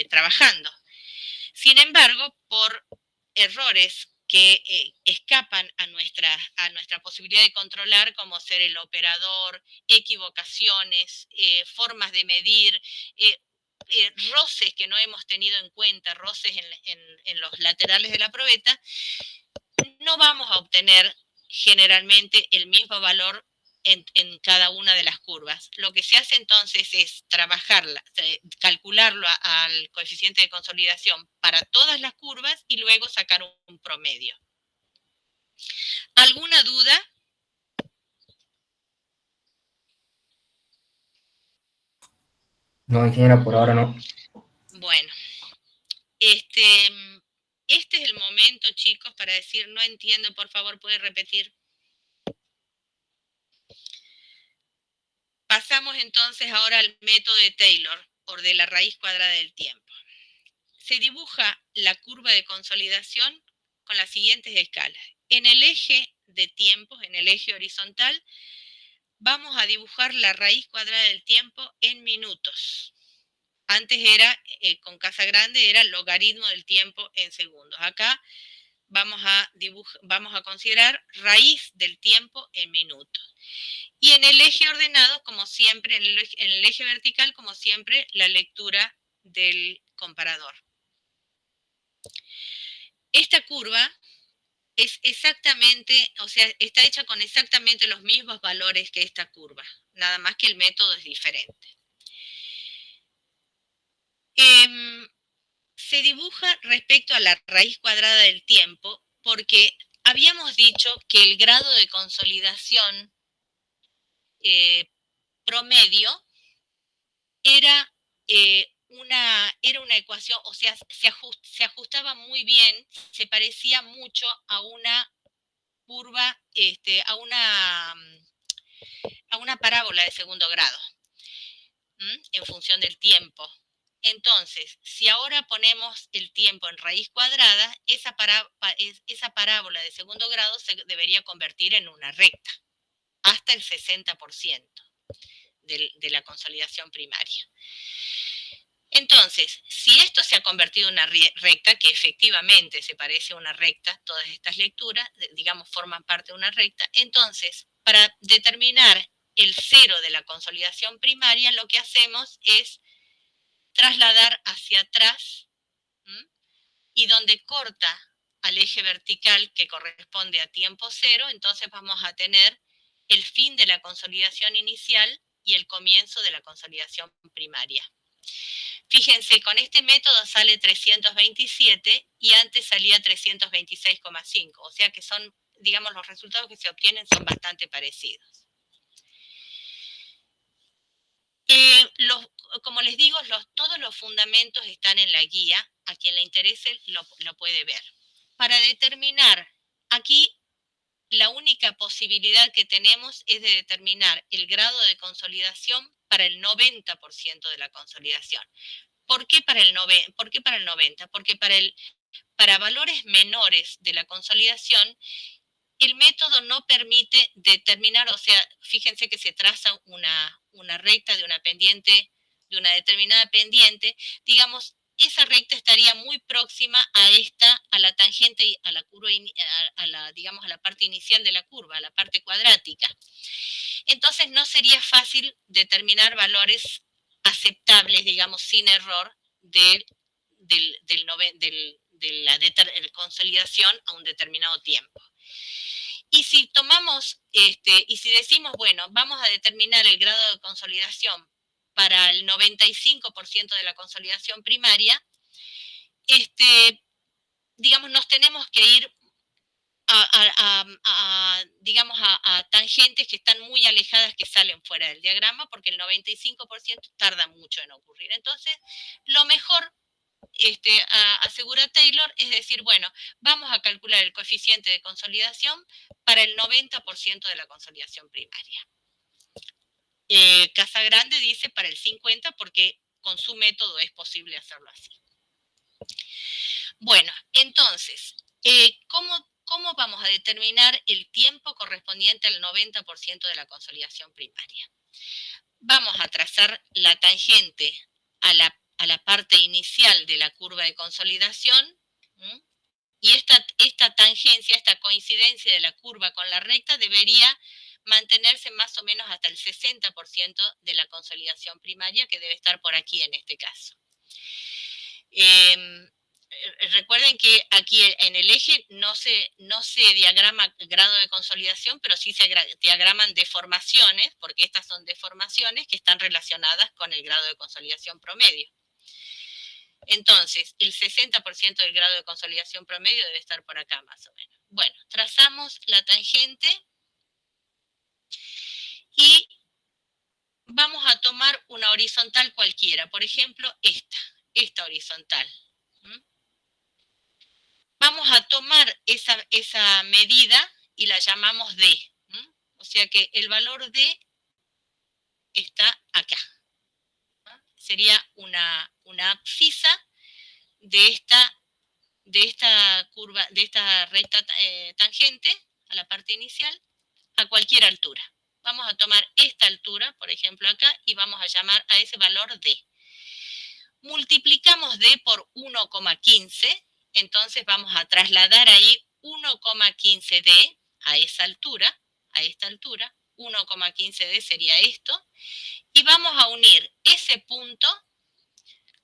trabajando. Sin embargo, por errores que escapan a nuestra posibilidad de controlar, como ser el operador, equivocaciones, formas de medir, roces que no hemos tenido en cuenta, roces en los laterales de la probeta, no vamos a obtener generalmente el mismo valor en cada una de las curvas. Lo que se hace entonces es trabajarla, calcularlo al coeficiente de consolidación para todas las curvas y luego sacar un promedio. ¿Alguna duda? No, ingeniera, por ahora no. Bueno, este es el momento, chicos, para decir no entiendo, por favor, ¿puede repetir? Pasamos entonces ahora al método de Taylor, o de la raíz cuadrada del tiempo. Se dibuja la curva de consolidación con las siguientes escalas. En el eje de tiempos, en el eje horizontal, vamos a dibujar la raíz cuadrada del tiempo en minutos. Antes era, con casa grande, era logaritmo del tiempo en segundos. Acá vamos a considerar raíz del tiempo en minutos. Y en el eje ordenado, como siempre, en el eje vertical, como siempre, la lectura del comparador. Esta curva es exactamente, o sea, está hecha con exactamente los mismos valores que esta curva, nada más que el método es diferente. Se dibuja respecto a la raíz cuadrada del tiempo porque habíamos dicho que el grado de consolidación promedio era una ecuación, o sea, se ajustaba muy bien, se parecía mucho a una curva, a una parábola de segundo grado, en función del tiempo. Entonces, si ahora ponemos el tiempo en raíz cuadrada, esa parábola de segundo grado se debería convertir en una recta, hasta el 60% de la consolidación primaria. Entonces, si esto se ha convertido en una recta, que efectivamente se parece a una recta, todas estas lecturas, digamos, forman parte de una recta, entonces, para determinar el cero de la consolidación primaria, lo que hacemos es trasladar hacia atrás, y donde corta al eje vertical que corresponde a tiempo cero, entonces vamos a tener el fin de la consolidación inicial y el comienzo de la consolidación primaria. Fíjense, con este método sale 327 y antes salía 326,5, o sea que son, digamos, los resultados que se obtienen son bastante parecidos. Como les digo, todos los fundamentos están en la guía, a quien le interese lo puede ver. Para determinar, aquí la única posibilidad que tenemos es de determinar el grado de consolidación para el 90% de la consolidación. ¿Por qué para el 90%? Porque para valores menores de la consolidación, el método no permite determinar, o sea, fíjense que se traza una recta de una pendiente, de una determinada pendiente, digamos, esa recta estaría muy próxima a la tangente, a la curva, digamos, a la parte inicial de la curva, a la parte cuadrática. Entonces no sería fácil determinar valores aceptables, digamos, sin error de la consolidación a un determinado tiempo. Y si tomamos, y si decimos, bueno, vamos a determinar el grado de consolidación para el 95% de la consolidación primaria, digamos, nos tenemos que ir digamos, a tangentes que están muy alejadas, que salen fuera del diagrama, porque el 95% tarda mucho en ocurrir. Entonces, lo mejor, asegura Taylor, es decir, bueno, vamos a calcular el coeficiente de consolidación para el 90% de la consolidación primaria. Casagrande dice para el 50 porque con su método es posible hacerlo así. Bueno, entonces, ¿cómo vamos a determinar el tiempo correspondiente al 90% de la consolidación primaria? Vamos a trazar la tangente a la parte inicial de la curva de consolidación, ¿m? Y esta tangencia, esta coincidencia de la curva con la recta debería mantenerse más o menos hasta el 60% de la consolidación primaria, que debe estar por aquí en este caso. Recuerden que aquí en el eje no se diagrama grado de consolidación, pero sí se diagraman deformaciones, porque estas son deformaciones que están relacionadas con el grado de consolidación promedio. Entonces, el 60% del grado de consolidación promedio debe estar por acá más o menos. Bueno, trazamos la tangente y vamos a tomar una horizontal cualquiera, por ejemplo, esta horizontal. Vamos a tomar esa medida y la llamamos D. O sea que el valor D está acá. Sería una abscisa de esta curva, de esta recta tangente a la parte inicial a cualquier altura. Vamos a tomar esta altura, por ejemplo acá, y vamos a llamar a ese valor D. Multiplicamos D por 1,15, entonces vamos a trasladar ahí 1,15D a esa altura, a esta altura, 1,15D sería esto, y vamos a unir ese punto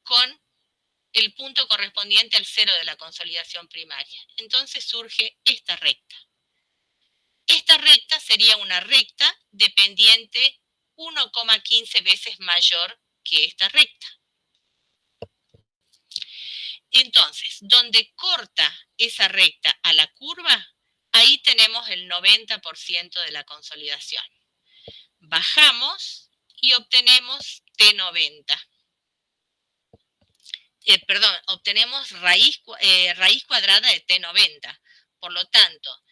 con el punto correspondiente al cero de la consolidación primaria. Entonces surge esta recta. Esta recta sería una recta de pendiente 1,15 veces mayor que esta recta. Entonces, donde corta esa recta a la curva, ahí tenemos el 90% de la consolidación. Bajamos y obtenemos T90. Obtenemos raíz cuadrada de T90. Por lo tanto,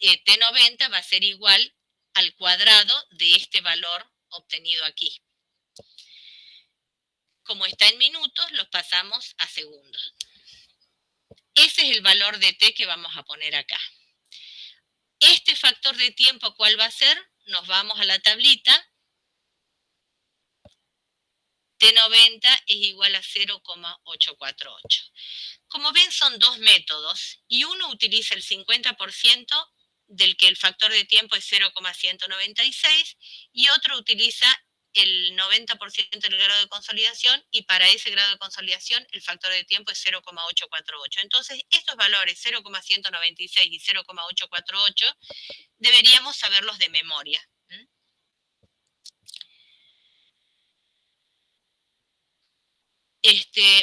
T90 va a ser igual al cuadrado de este valor obtenido aquí. Como está en minutos, los pasamos a segundos. Ese es el valor de T que vamos a poner acá. Este factor de tiempo, ¿cuál va a ser? Nos vamos a la tablita. T90 es igual a 0,848. Como ven, son dos métodos y uno utiliza el 50% del que el factor de tiempo es 0,196 y otro utiliza el 90% del grado de consolidación y para ese grado de consolidación el factor de tiempo es 0,848. Entonces, estos valores 0,196 y 0,848 deberíamos saberlos de memoria.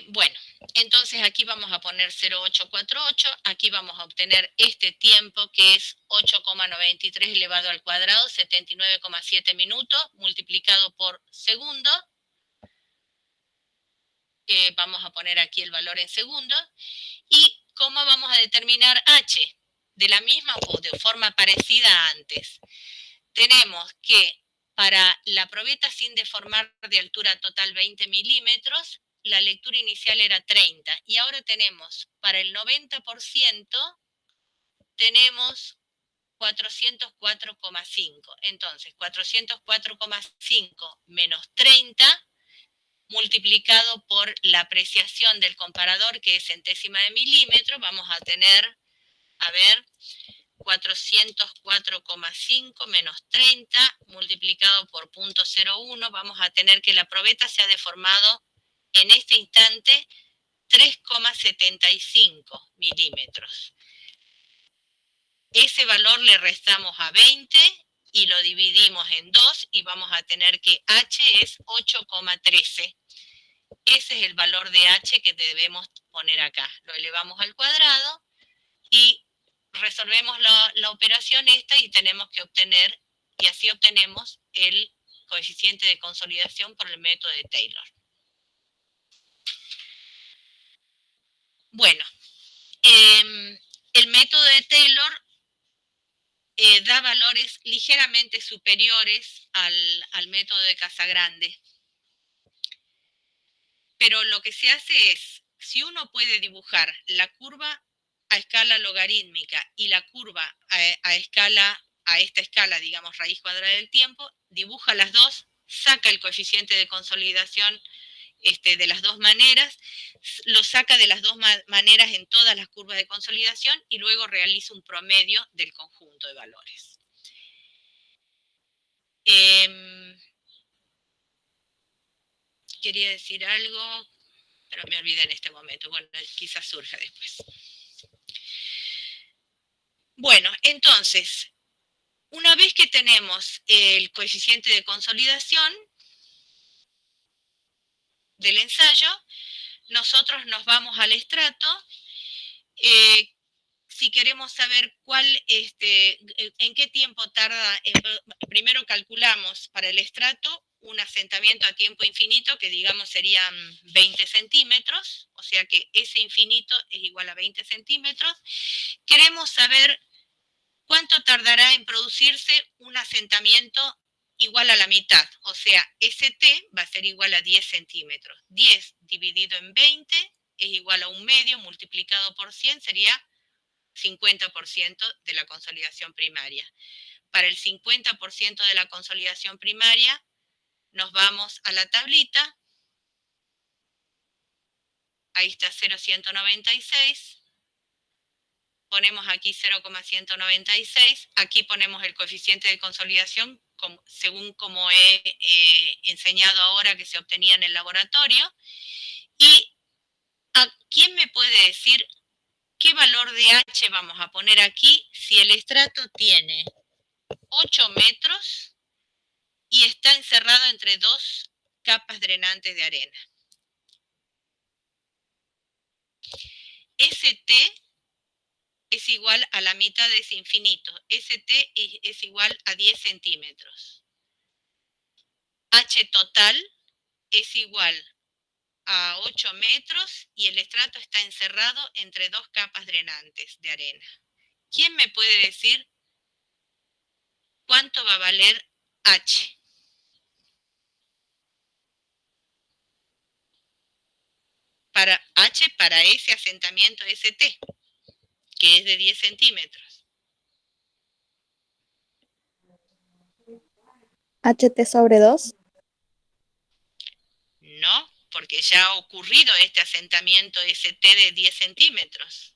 Bueno, entonces aquí vamos a poner 0,848, aquí vamos a obtener este tiempo que es 8,93 elevado al cuadrado, 79,7 minutos, multiplicado por segundo. Vamos a poner aquí el valor en segundos. ¿Y cómo vamos a determinar H? De la misma o de forma parecida a antes. Tenemos que para la probeta sin deformar de altura total 20 milímetros, la lectura inicial era 30 y ahora tenemos para el 90% tenemos 404,5. Entonces, 404,5 menos 30 multiplicado por la apreciación del comparador, que es centésima de milímetro, vamos a tener, a ver, 404,5 menos 30 multiplicado por 0,01, vamos a tener que la probeta se ha deformado en este instante 3,75 milímetros. Ese valor le restamos a 20 y lo dividimos en 2 y vamos a tener que H es 8,13. Ese es el valor de H que debemos poner acá. Lo elevamos al cuadrado y resolvemos la operación esta y tenemos que obtener, y así obtenemos el coeficiente de consolidación por el método de Taylor. Bueno, el método de Taylor da valores ligeramente superiores al método de Casagrande. Pero lo que se hace es, si uno puede dibujar la curva a escala logarítmica y la curva a esta escala, digamos, raíz cuadrada del tiempo, dibuja las dos, saca el coeficiente de consolidación de las dos maneras, lo saca de las dos maneras en todas las curvas de consolidación y luego realiza un promedio del conjunto de valores. Quería decir algo, pero me olvidé en este momento. Bueno, quizás surja después. Bueno, entonces, una vez que tenemos el coeficiente de consolidación del ensayo, nosotros nos vamos al estrato. Si queremos saber en qué tiempo tarda, primero calculamos para el estrato un asentamiento a tiempo infinito, que digamos serían 20 centímetros, o sea que ese infinito es igual a 20 centímetros. Queremos saber cuánto tardará en producirse un asentamiento igual a la mitad, o sea, ST va a ser igual a 10 centímetros. 10 dividido en 20 es igual a un medio, multiplicado por 100 sería 50% de la consolidación primaria. Para el 50% de la consolidación primaria, nos vamos a la tablita. Ahí está 0,196. Ponemos aquí 0,196. Aquí ponemos el coeficiente de consolidación, según como he enseñado ahora que se obtenía en el laboratorio. ¿Y a quién me puede decir qué valor de H vamos a poner aquí si el estrato tiene 8 metros y está encerrado entre dos capas drenantes de arena? ST es igual a la mitad de ese infinito. ST es igual a 10 centímetros. H total es igual a 8 metros y el estrato está encerrado entre dos capas drenantes de arena. ¿Quién me puede decir cuánto va a valer H? Para ese asentamiento ST, que es de 10 centímetros. HT sobre 2. No, porque ya ha ocurrido este asentamiento ST de 10 centímetros.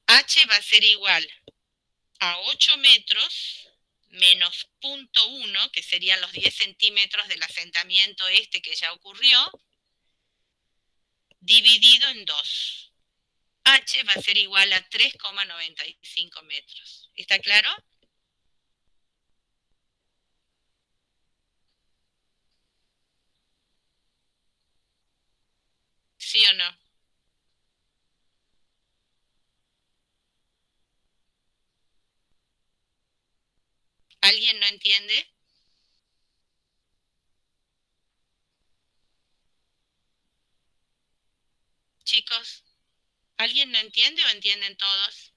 H va a ser igual a 8 metros menos 0,1, que serían los 10 centímetros del asentamiento que ya ocurrió, dividido en 2. H va a ser igual a 3,95 metros. ¿Está claro? ¿Sí o no? ¿Alguien no entiende? Chicos, ¿alguien no entiende o entienden todos?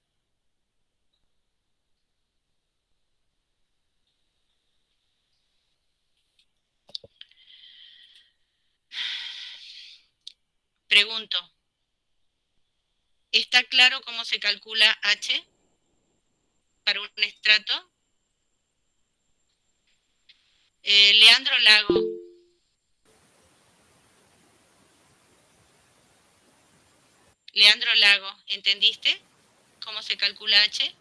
Pregunto, ¿está claro cómo se calcula H para un estrato? Leandro Lago. Leandro Lago, ¿entendiste cómo se calcula H?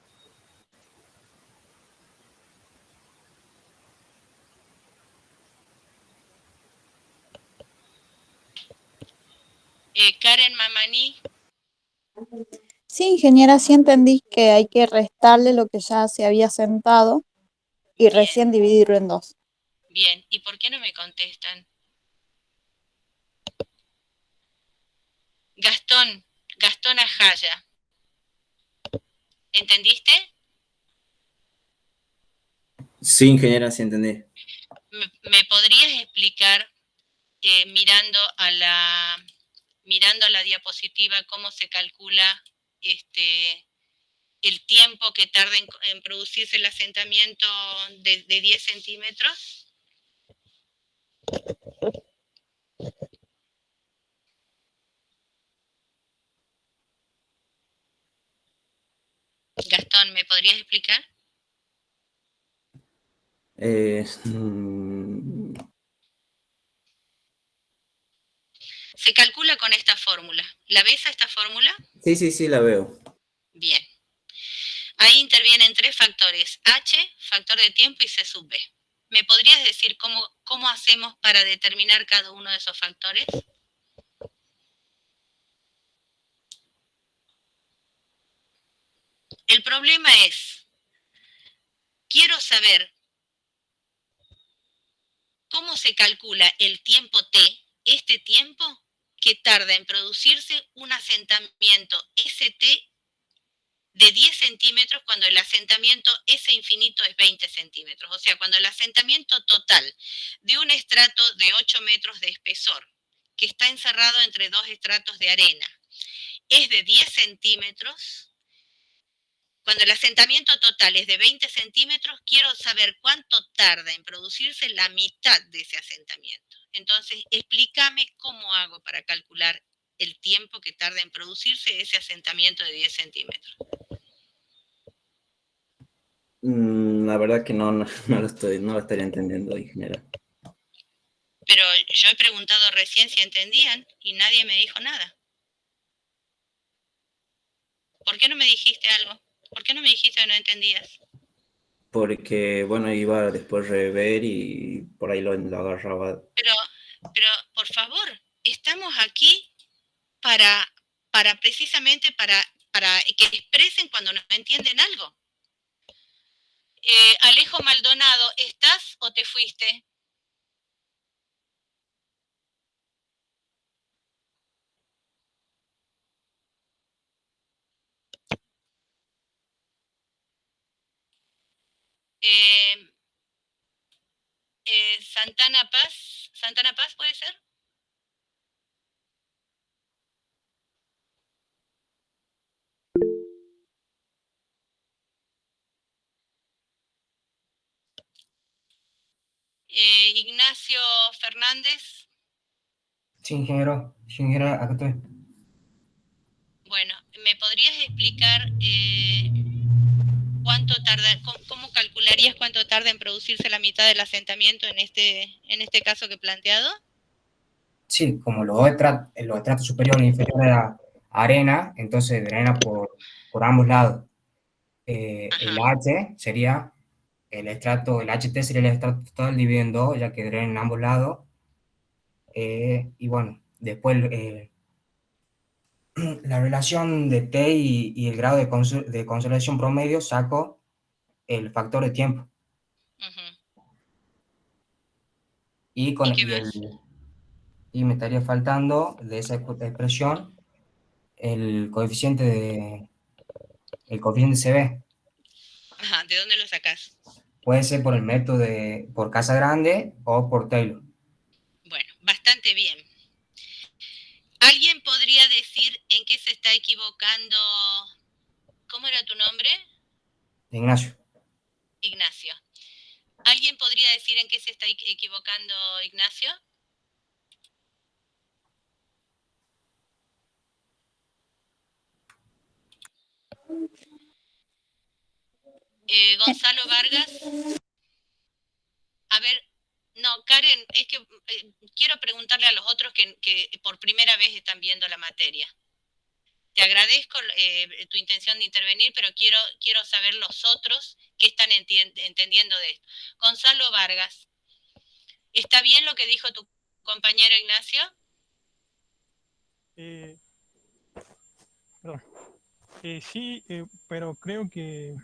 Karen Mamani. Sí, ingeniera, sí entendí que hay que restarle lo que ya se había sentado y Bien. recién dividirlo en 2. Bien, ¿y por qué no me contestan? Gastón Ajaya. ¿Entendiste? Sí, ingeniera, sí entendí. ¿Me podrías explicar, mirando a la diapositiva, cómo se calcula el tiempo que tarda en producirse el asentamiento de 10 centímetros? Gastón, ¿me podrías explicar? Se calcula con esta fórmula. ¿La ves a esta fórmula? Sí, sí, sí, la veo. Bien. Ahí intervienen 3 factores: H, factor de tiempo, y C sub B. ¿Me podrías decir cómo hacemos para determinar cada uno de esos factores? El problema es, quiero saber cómo se calcula el tiempo T, este tiempo que tarda en producirse un asentamiento ST de 10 centímetros cuando el asentamiento S infinito es 20 centímetros. O sea, cuando el asentamiento total de un estrato de 8 metros de espesor, que está encerrado entre 2 estratos de arena, es de 10 centímetros, cuando el asentamiento total es de 20 centímetros, quiero saber cuánto tarda en producirse la mitad de ese asentamiento. Entonces, explícame cómo hago para calcular el tiempo que tarda en producirse ese asentamiento de 10 centímetros. La verdad que no lo estaría entendiendo, ingeniera. Pero yo he preguntado recién si entendían y nadie me dijo nada. ¿Por qué no me dijiste algo? ¿Por qué no me dijiste que no entendías? Porque, bueno, iba a después rever y por ahí lo agarraba. Pero, por favor, estamos aquí para precisamente para que expresen cuando no entienden algo. Alejo Maldonado, ¿estás o te fuiste? Santana Paz, ¿puede ser? Ignacio Fernández. Sí, ingeniero. Sí, ingeniero, acá estoy. Bueno, ¿me podrías explicar cuánto tarda, cómo calcularías cuánto tarda en producirse la mitad del asentamiento en este caso que he planteado? Sí, como los estratos superior e inferior era arena, entonces drena por ambos lados. El H sería el HT sería el estrato total dividido en dos, ya que drena en ambos lados. Y bueno, después la relación de T y el grado de consolidación promedio saco el factor de tiempo. Y, ¿Y qué más? Y me estaría faltando de esa expresión el coeficiente CB. Ajá, ¿de dónde lo sacás? Puede ser por el método por Casagrande o por Taylor. Bueno, bastante bien. ¿Alguien podría decir en qué se está equivocando? ¿Cómo era tu nombre? Ignacio. Ignacio. ¿Alguien podría decir en qué se está equivocando Ignacio? Gonzalo Vargas. A ver, no, Karen, es que quiero preguntarle a los otros que por primera vez están viendo la materia. Te agradezco tu intención de intervenir, pero quiero saber los otros que están entendiendo de esto. Gonzalo Vargas, ¿está bien lo que dijo tu compañero Ignacio? Perdón. Sí, pero creo que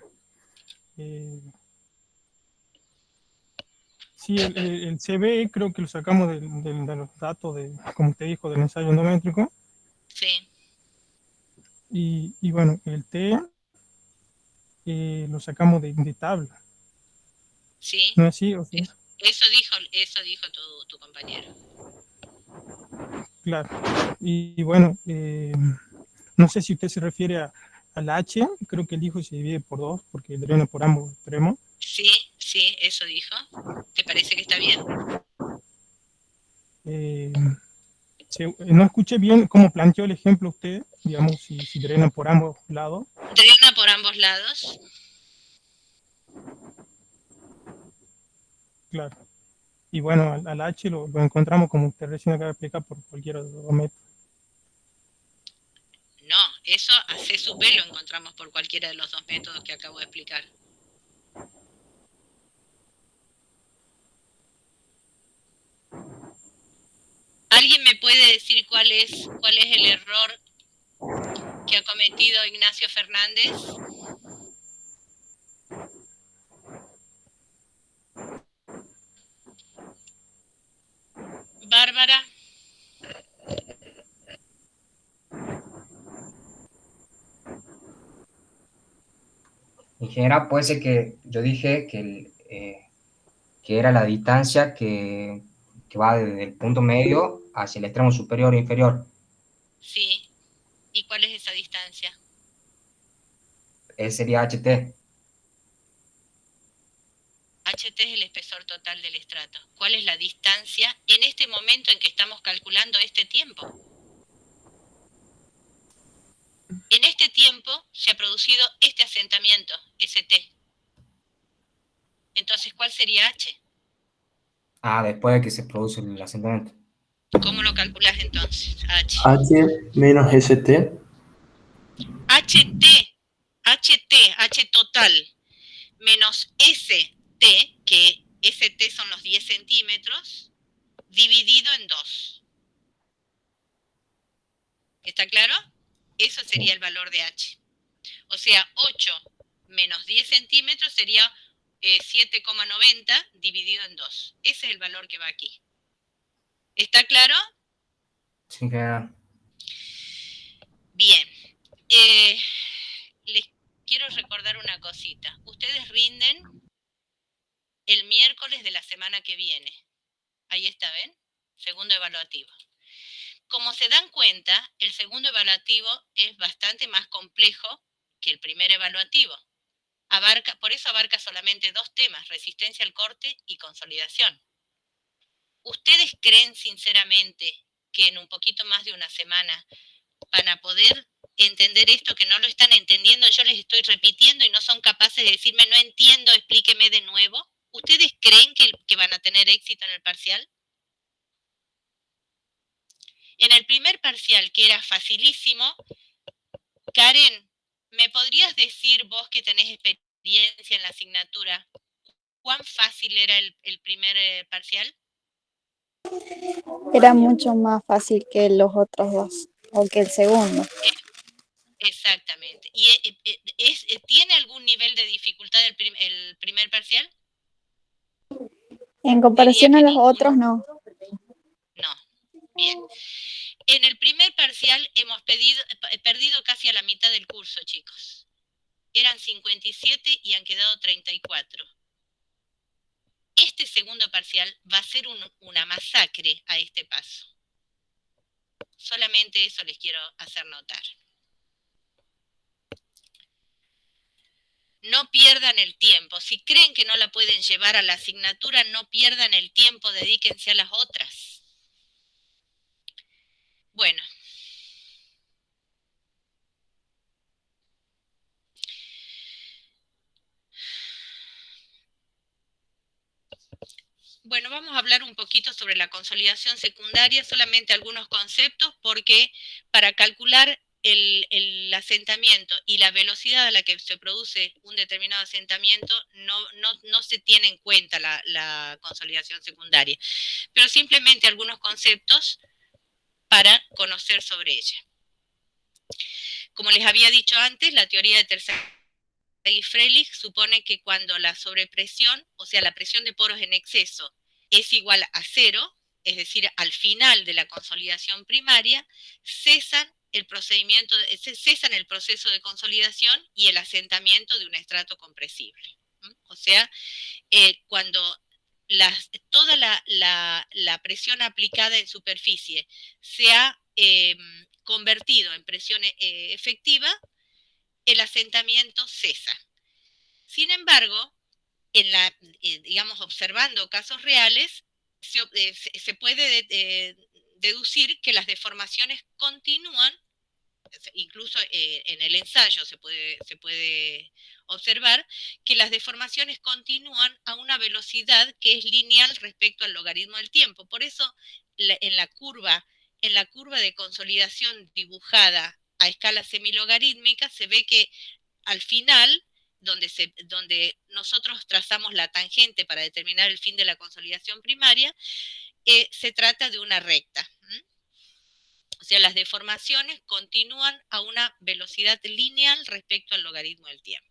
sí, el CB creo que lo sacamos de los datos, como te dijo, del ensayo endométrico. Sí. Y bueno, el T lo sacamos de tabla. Sí. ¿No es así? ¿O sí? Eso dijo tu compañero. Claro. Y bueno, no sé si usted se refiere al H, creo que el hijo se divide por 2 porque drena por ambos extremos. Sí, sí, eso dijo. ¿Te parece que está bien? No escuché bien cómo planteó el ejemplo usted, digamos, si drena por ambos lados. Drena por ambos lados. Claro. Y bueno, al H lo encontramos, como usted recién acaba de explicar, por cualquiera de los 2 métodos. No, eso a C sub B lo encontramos por cualquiera de los 2 métodos que acabo de explicar. ¿Alguien me puede decir cuál es el error que ha cometido Ignacio Fernández? Bárbara. En general puede ser que yo dije que era la distancia que va desde el punto medio hacia el extremo superior e inferior. Sí. ¿Y cuál es esa distancia? Ese sería HT. HT es el espesor total del estrato. ¿Cuál es la distancia en este momento en que estamos calculando este tiempo? En este tiempo se ha producido este asentamiento, ST. Entonces, ¿cuál sería H? Después de que se produce el asentamiento. ¿Cómo lo calculas entonces, H? H menos ST. H total, menos ST, que ST son los 10 centímetros, dividido en 2. ¿Está claro? Eso sería el valor de H. O sea, 8 menos 10 centímetros sería 7,90 dividido en 2. Ese es el valor que va aquí. ¿Está claro? Sí, que... Bien. Les quiero recordar una cosita. Ustedes rinden el miércoles de la semana que viene. Ahí está, ¿ven? Segundo evaluativo. Como se dan cuenta, el segundo evaluativo es bastante más complejo que el primer evaluativo. Por eso abarca solamente 2 temas, resistencia al corte y consolidación. ¿Ustedes creen sinceramente que en un poquito más de una semana van a poder entender esto, que no lo están entendiendo? Yo les estoy repitiendo y no son capaces de decirme, no entiendo, explíqueme de nuevo. ¿Ustedes creen que van a tener éxito en el parcial? En el primer parcial, que era facilísimo, Karen, ¿me podrías decir vos que tenés experiencia en la asignatura, cuán fácil era el primer parcial? Era mucho más fácil que los otros 2, o que el segundo. Exactamente. ¿Y tiene algún nivel de dificultad el primer parcial? En comparación a los otros, no. No. Bien. En el primer parcial hemos perdido casi a la mitad del curso, chicos. Eran 57 y han quedado 34. Este segundo parcial va a ser una masacre a este paso. Solamente eso les quiero hacer notar. No pierdan el tiempo. Si creen que no la pueden llevar a la asignatura, no pierdan el tiempo, dedíquense a las otras. Bueno. Bueno, vamos a hablar un poquito sobre la consolidación secundaria, solamente algunos conceptos, porque para calcular el asentamiento y la velocidad a la que se produce un determinado asentamiento no se tiene en cuenta la consolidación secundaria, pero simplemente algunos conceptos para conocer sobre ella. Como les había dicho antes, la teoría de Terzaghi-Freilich supone que cuando la sobrepresión, o sea, la presión de poros en exceso, es igual a 0, es decir, al final de la consolidación primaria, cesan el proceso de consolidación y el asentamiento de un estrato compresible. O sea, cuando toda la presión aplicada en superficie se ha convertido en presión efectiva, el asentamiento cesa. Sin embargo, digamos, observando casos reales, se puede deducir que las deformaciones continúan, incluso en el ensayo se puede observar que las deformaciones continúan a una velocidad que es lineal respecto al logaritmo del tiempo. Por eso, en la curva de consolidación dibujada a escala semilogarítmica, se ve que al final, donde nosotros trazamos la tangente para determinar el fin de la consolidación primaria, se trata de una recta. O sea, las deformaciones continúan a una velocidad lineal respecto al logaritmo del tiempo.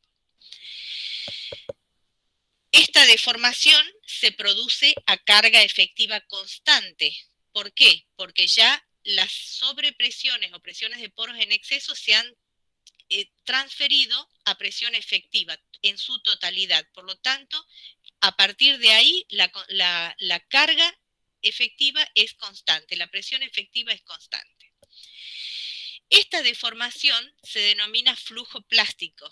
Esta deformación se produce a carga efectiva constante. ¿Por qué? Porque ya las sobrepresiones o presiones de poros en exceso se han transferido a presión efectiva en su totalidad. Por lo tanto, a partir de ahí, la carga efectiva es constante, la presión efectiva es constante. Esta deformación se denomina flujo plástico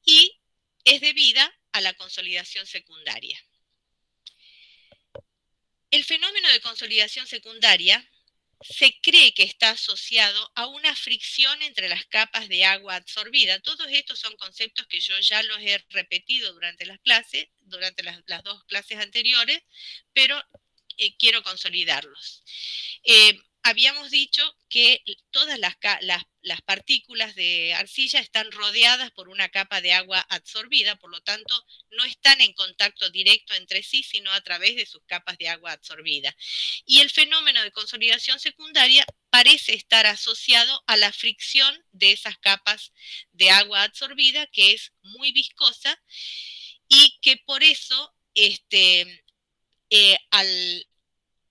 y es debida a la consolidación secundaria. El fenómeno de consolidación secundaria se cree que está asociado a una fricción entre las capas de agua absorbida. Todos estos son conceptos que yo ya los he repetido durante las clases, durante las dos clases anteriores, pero quiero consolidarlos. Habíamos dicho que todas las partículas de arcilla están rodeadas por una capa de agua absorbida, por lo tanto no están en contacto directo entre sí, sino a través de sus capas de agua absorbida. Y el fenómeno de consolidación secundaria parece estar asociado a la fricción de esas capas de agua absorbida, que es muy viscosa y que por eso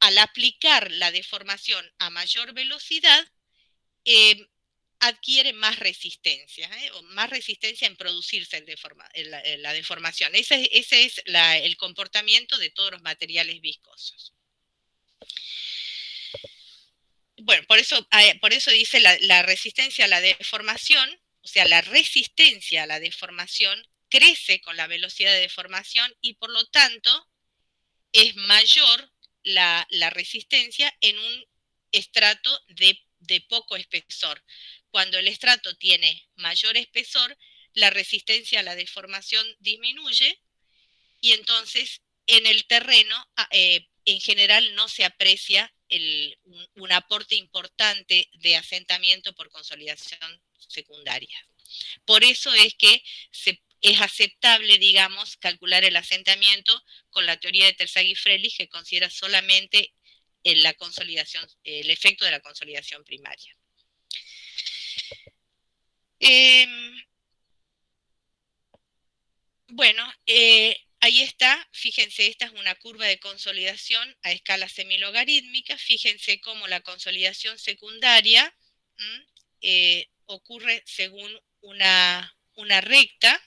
al aplicar la deformación a mayor velocidad, adquiere más resistencia, o más resistencia en producirse la deformación. Ese es el comportamiento de todos los materiales viscosos. Bueno, por eso dice la resistencia a la deformación, o sea, la resistencia a la deformación crece con la velocidad de deformación y por lo tanto es mayor la resistencia en un estrato de poco espesor. Cuando el estrato tiene mayor espesor, la resistencia a la deformación disminuye y entonces en el terreno en general no se aprecia un aporte importante de asentamiento por consolidación secundaria. Por eso es que es aceptable, digamos, calcular el asentamiento con la teoría de Terzaghi-Freilich, que considera solamente el efecto de la consolidación primaria. Bueno, ahí está, fíjense, esta es una curva de consolidación a escala semilogarítmica. Fíjense cómo la consolidación secundaria ocurre según una recta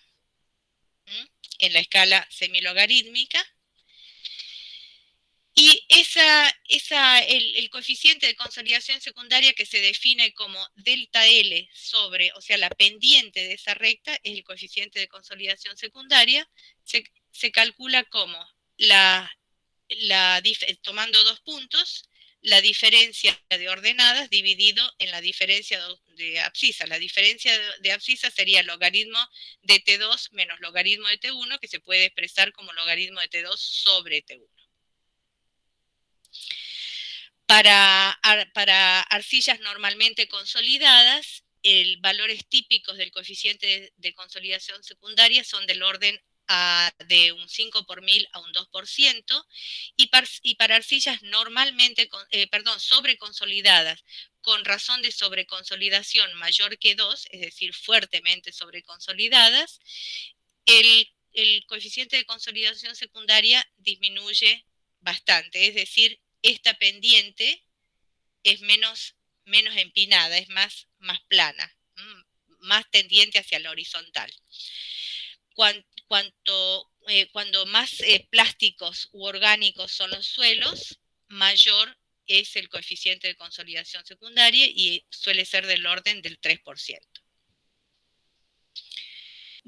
en la escala semilogarítmica. Y el coeficiente de consolidación secundaria que se define como delta L sobre, o sea, la pendiente de esa recta, es el coeficiente de consolidación secundaria, se calcula como tomando 2 puntos, la diferencia de ordenadas dividido en la diferencia de abscisa. La diferencia de abscisa sería logaritmo de T2 menos logaritmo de T1, que se puede expresar como logaritmo de T2 sobre T1. Para arcillas normalmente consolidadas, valores típicos del coeficiente de consolidación secundaria son del orden de un 5 por 1000 a un 2%, y para arcillas normalmente, sobreconsolidadas, con razón de sobreconsolidación mayor que 2, es decir, fuertemente sobreconsolidadas, el coeficiente de consolidación secundaria disminuye bastante, es decir, esta pendiente es menos empinada, es más plana, más tendiente hacia la horizontal. Cuando más plásticos u orgánicos son los suelos, mayor es el coeficiente de consolidación secundaria y suele ser del orden del 3%.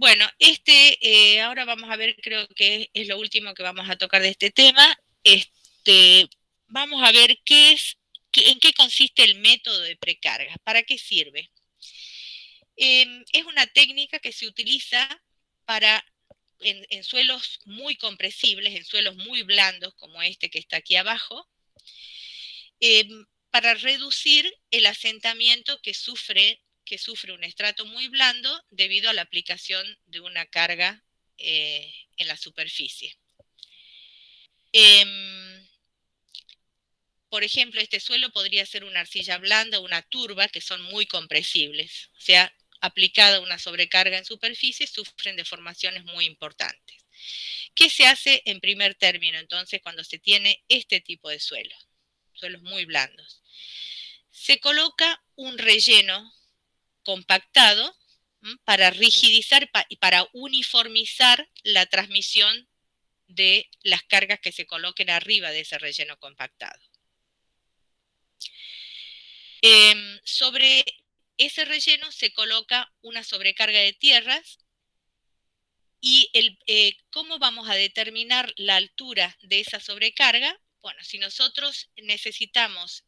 Bueno, ahora vamos a ver, creo que es lo último que vamos a tocar de este tema. Vamos a ver en qué consiste el método de precarga, para qué sirve. Es una técnica que se utiliza en suelos muy compresibles, en suelos muy blandos, como este que está aquí abajo, para reducir el asentamiento que sufre un estrato muy blando debido a la aplicación de una carga en la superficie. Por ejemplo, este suelo podría ser una arcilla blanda o una turba, que son muy compresibles. O sea, aplicada una sobrecarga en superficie, sufren deformaciones muy importantes. ¿Qué se hace en primer término, entonces, cuando se tiene este tipo de suelos muy blandos? Se coloca un relleno compactado para rigidizar y para uniformizar la transmisión de las cargas que se coloquen arriba de ese relleno compactado. Sobre ese relleno se coloca una sobrecarga de tierras y ¿cómo vamos a determinar la altura de esa sobrecarga? Bueno, si nosotros necesitamos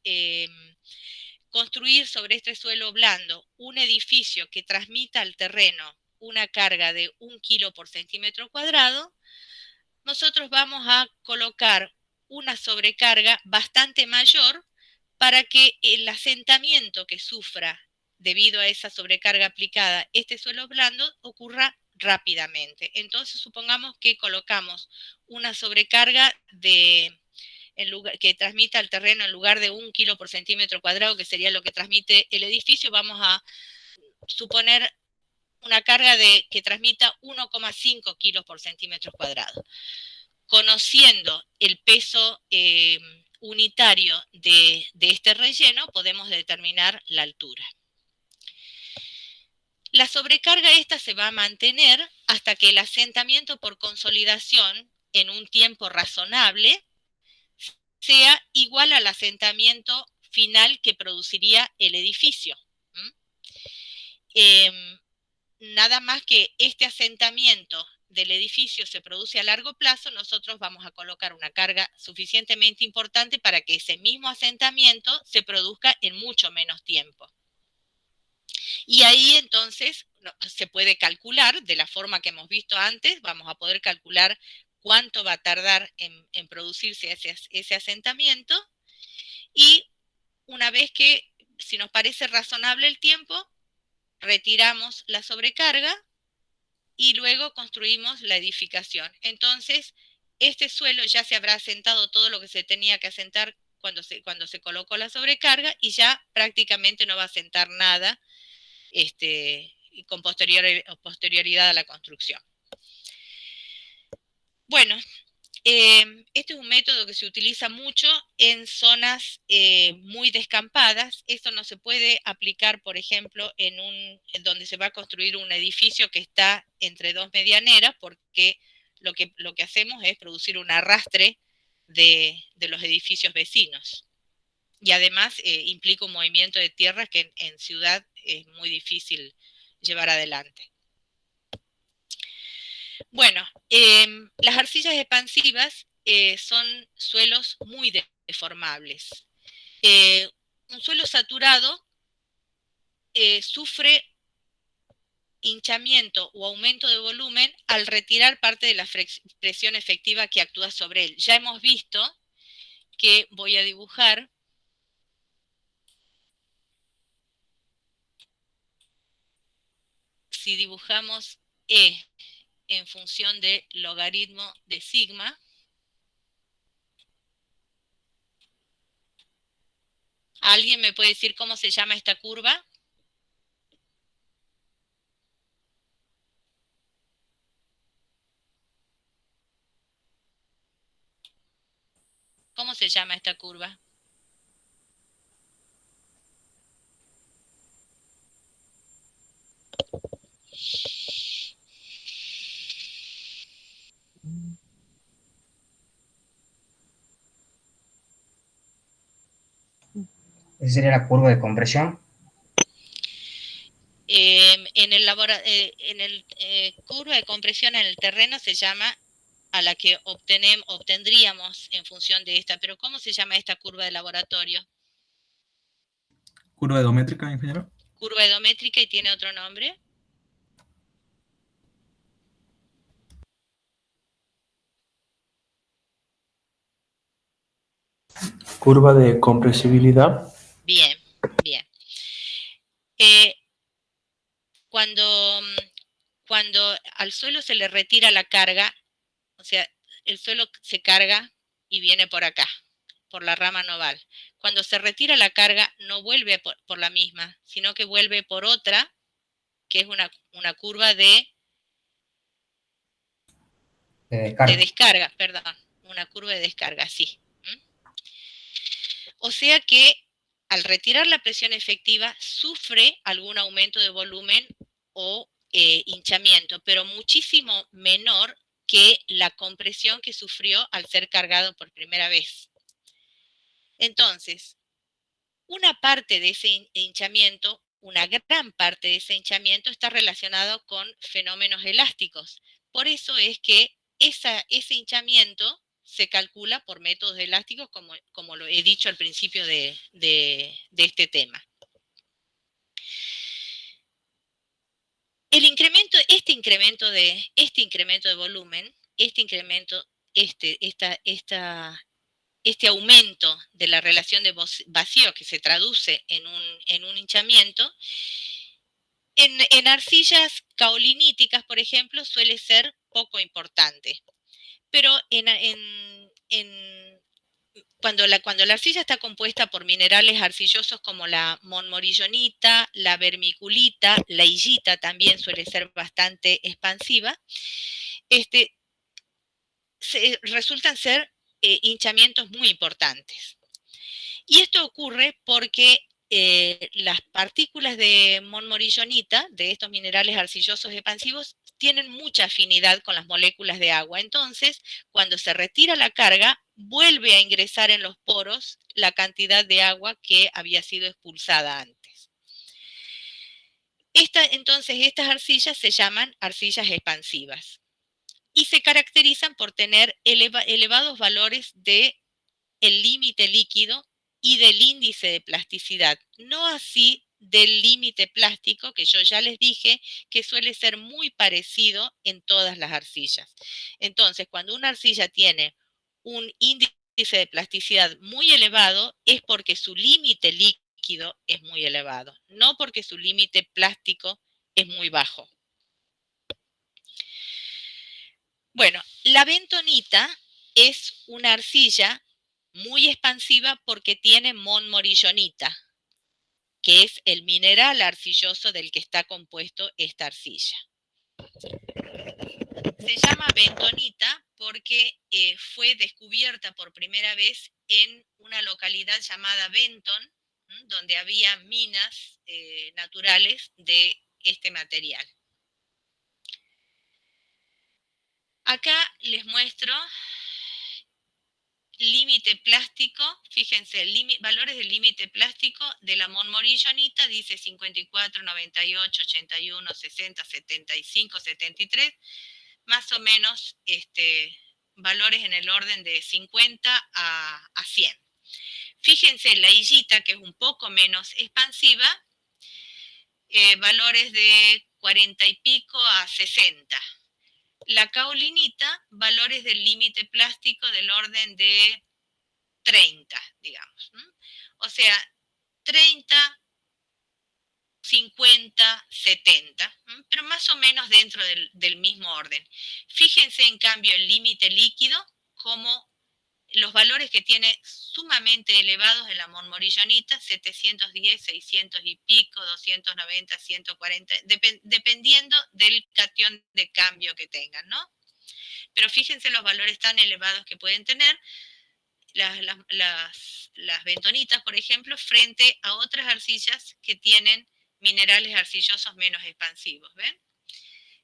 construir sobre este suelo blando un edificio que transmita al terreno una carga de 1 kilo por centímetro cuadrado, nosotros vamos a colocar una sobrecarga bastante mayor para que el asentamiento que sufra debido a esa sobrecarga aplicada este suelo blando ocurra rápidamente. Entonces, supongamos que colocamos una sobrecarga que transmita al terreno en lugar de 1 kilo por centímetro cuadrado, que sería lo que transmite el edificio, vamos a suponer una carga que transmita 1,5 kilos por centímetro cuadrado. Conociendo el peso unitario de este relleno, podemos determinar la altura. La sobrecarga esta se va a mantener hasta que el asentamiento por consolidación en un tiempo razonable sea igual al asentamiento final que produciría el edificio. Nada más que este asentamiento del edificio se produce a largo plazo, nosotros vamos a colocar una carga suficientemente importante para que ese mismo asentamiento se produzca en mucho menos tiempo. Y ahí entonces se puede calcular, de la forma que hemos visto antes, vamos a poder calcular cuánto va a tardar en producirse ese asentamiento, y una vez que, si nos parece razonable el tiempo, retiramos la sobrecarga y luego construimos la edificación. Entonces, este suelo ya se habrá asentado todo lo que se tenía que asentar cuando se colocó la sobrecarga, y ya prácticamente no va a asentar nada con posterioridad a la construcción. Bueno, este es un método que se utiliza mucho en zonas muy descampadas. Esto no se puede aplicar, por ejemplo, en donde se va a construir un edificio que está entre dos medianeras, porque lo que hacemos es producir un arrastre de los edificios vecinos. Y además implica un movimiento de tierras que en ciudad es muy difícil llevar adelante. Bueno, las arcillas expansivas son suelos muy deformables. Un suelo saturado sufre hinchamiento o aumento de volumen al retirar parte de la presión efectiva que actúa sobre él. Ya hemos visto que voy a dibujar si dibujamos E en función de logaritmo de sigma, ¿alguien me puede decir cómo se llama esta curva? ¿Cómo se llama esta curva? ¿Esa sería la curva de compresión? En curva de compresión en el terreno se llama a la que obtendríamos en función de esta, pero ¿cómo se llama esta curva de laboratorio? ¿Curva edométrica, ingeniero? Curva edométrica y tiene otro nombre. Curva de compresibilidad. Bien, bien. Cuando al suelo se le retira la carga, o sea, el suelo se carga y viene por acá, por la rama noval. Cuando se retira la carga, no vuelve por la misma, sino que vuelve por otra, que es una curva de descarga, perdón, una curva de descarga, sí. O sea que al retirar la presión efectiva, sufre algún aumento de volumen o hinchamiento, pero muchísimo menor que la compresión que sufrió al ser cargado por primera vez. Entonces, una parte de ese hinchamiento, una gran parte de ese hinchamiento está relacionado con fenómenos elásticos. Por eso es que ese hinchamiento se calcula por métodos elásticos, como lo he dicho al principio de este tema. Este incremento de volumen, este aumento de la relación de vacío que se traduce en un hinchamiento, en arcillas caoliníticas, por ejemplo, suele ser poco importante. Pero cuando la arcilla está compuesta por minerales arcillosos como la monmorillonita, la vermiculita, la hillita también suele ser bastante expansiva, resultan ser hinchamientos muy importantes. Y esto ocurre porque las partículas de monmorillonita, de estos minerales arcillosos expansivos, tienen mucha afinidad con las moléculas de agua. Entonces, cuando se retira la carga, vuelve a ingresar en los poros la cantidad de agua que había sido expulsada antes. Entonces, estas arcillas se llaman arcillas expansivas y se caracterizan por tener elevados valores del límite líquido y del índice de plasticidad, no así del límite plástico, que yo ya les dije que suele ser muy parecido en todas las arcillas. Entonces, cuando una arcilla tiene un índice de plasticidad muy elevado, es porque su límite líquido es muy elevado, no porque su límite plástico es muy bajo. Bueno, la bentonita es una arcilla muy expansiva porque tiene monmorillonita, que es el mineral arcilloso del que está compuesto esta arcilla. Se llama bentonita porque fue descubierta por primera vez en una localidad llamada Benton, donde había minas naturales de este material. Acá les muestro límite plástico, fíjense, valores del límite plástico de la monmorillonita, dice 54, 98, 81, 60, 75, 73, más o menos valores en el orden de 50 a 100. Fíjense la hillita, que es un poco menos expansiva, valores de 40 y pico a 60. La caolinita, valores del límite plástico del orden de 30, digamos. O sea, 30, 50, 70, pero más o menos dentro del mismo orden. Fíjense, en cambio, el límite líquido, como los valores que tiene sumamente elevados en la monmorillonita, 710, 600 y pico, 290, 140, dependiendo del catión de cambio que tengan, ¿no? Pero fíjense los valores tan elevados que pueden tener las bentonitas, por ejemplo, frente a otras arcillas que tienen minerales arcillosos menos expansivos, ¿ven?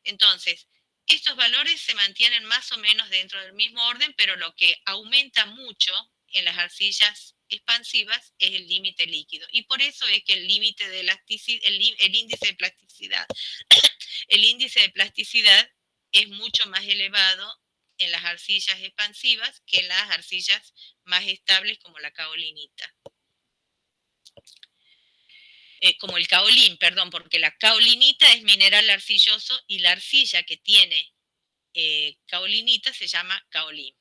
Entonces, estos valores se mantienen más o menos dentro del mismo orden, pero lo que aumenta mucho en las arcillas expansivas es el límite líquido. Y por eso es que el límite de elasticidad, el índice de plasticidad, el índice de plasticidad es mucho más elevado en las arcillas expansivas que en las arcillas más estables como la caolinita. Como el caolín, perdón, porque la caolinita es mineral arcilloso y la arcilla que tiene caolinita se llama caolín.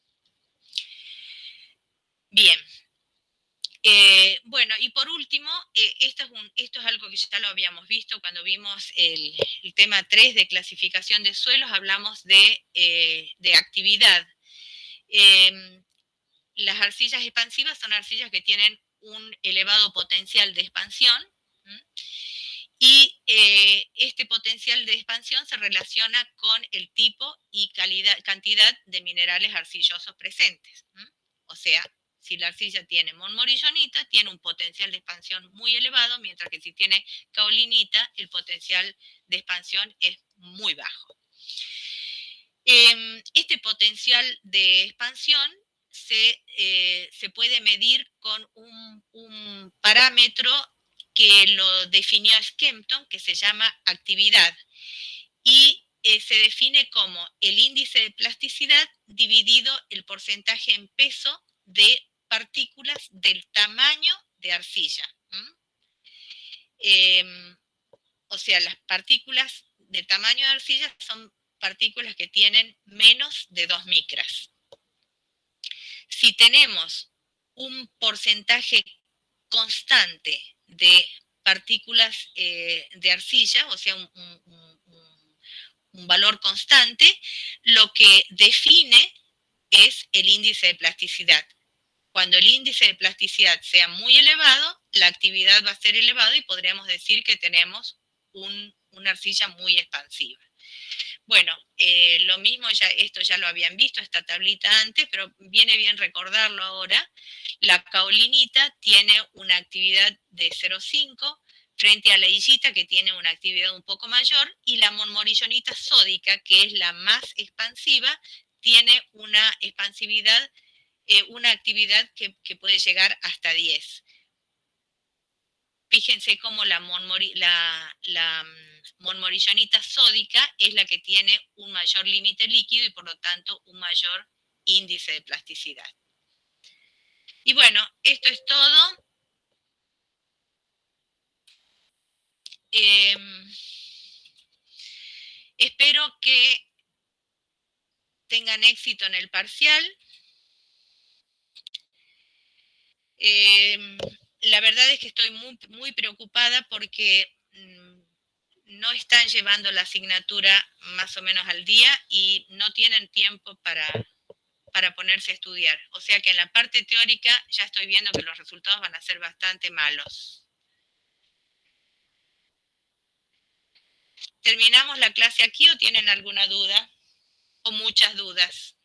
Bien. Bueno, y por último, esto es algo que ya lo habíamos visto cuando vimos el tema 3 de clasificación de suelos, hablamos de actividad. Las arcillas expansivas son arcillas que tienen un elevado potencial de expansión, y este potencial de expansión se relaciona con el tipo y cantidad de minerales arcillosos presentes. O sea, si la arcilla tiene monmorillonita, tiene un potencial de expansión muy elevado, mientras que si tiene caolinita, el potencial de expansión es muy bajo. Este potencial de expansión se puede medir con un parámetro que lo definió Skempton, que se llama actividad, y se define como el índice de plasticidad dividido el porcentaje en peso de partículas del tamaño de arcilla. O sea, las partículas de tamaño de arcilla son partículas que tienen menos de 2 micras. Si tenemos un porcentaje constante de partículas de arcilla, o sea, un valor constante, lo que define es el índice de plasticidad. Cuando el índice de plasticidad sea muy elevado, la actividad va a ser elevada y podríamos decir que tenemos una arcilla muy expansiva. Bueno, lo mismo, esto ya lo habían visto, esta tablita antes, pero viene bien recordarlo ahora. La caolinita tiene una actividad de 0,5 frente a la hillita, que tiene una actividad un poco mayor, y la monmorillonita sódica, que es la más expansiva, tiene una expansividad, una actividad que puede llegar hasta 10. Fíjense cómo la monmorillonita sódica es la que tiene un mayor límite líquido y por lo tanto un mayor índice de plasticidad. Y bueno, esto es todo. Espero que tengan éxito en el parcial. La verdad es que estoy muy preocupada porque no están llevando la asignatura más o menos al día y no tienen tiempo para ponerse a estudiar. O sea que en la parte teórica ya estoy viendo que los resultados van a ser bastante malos. ¿Terminamos la clase aquí o tienen alguna duda? ¿O muchas dudas?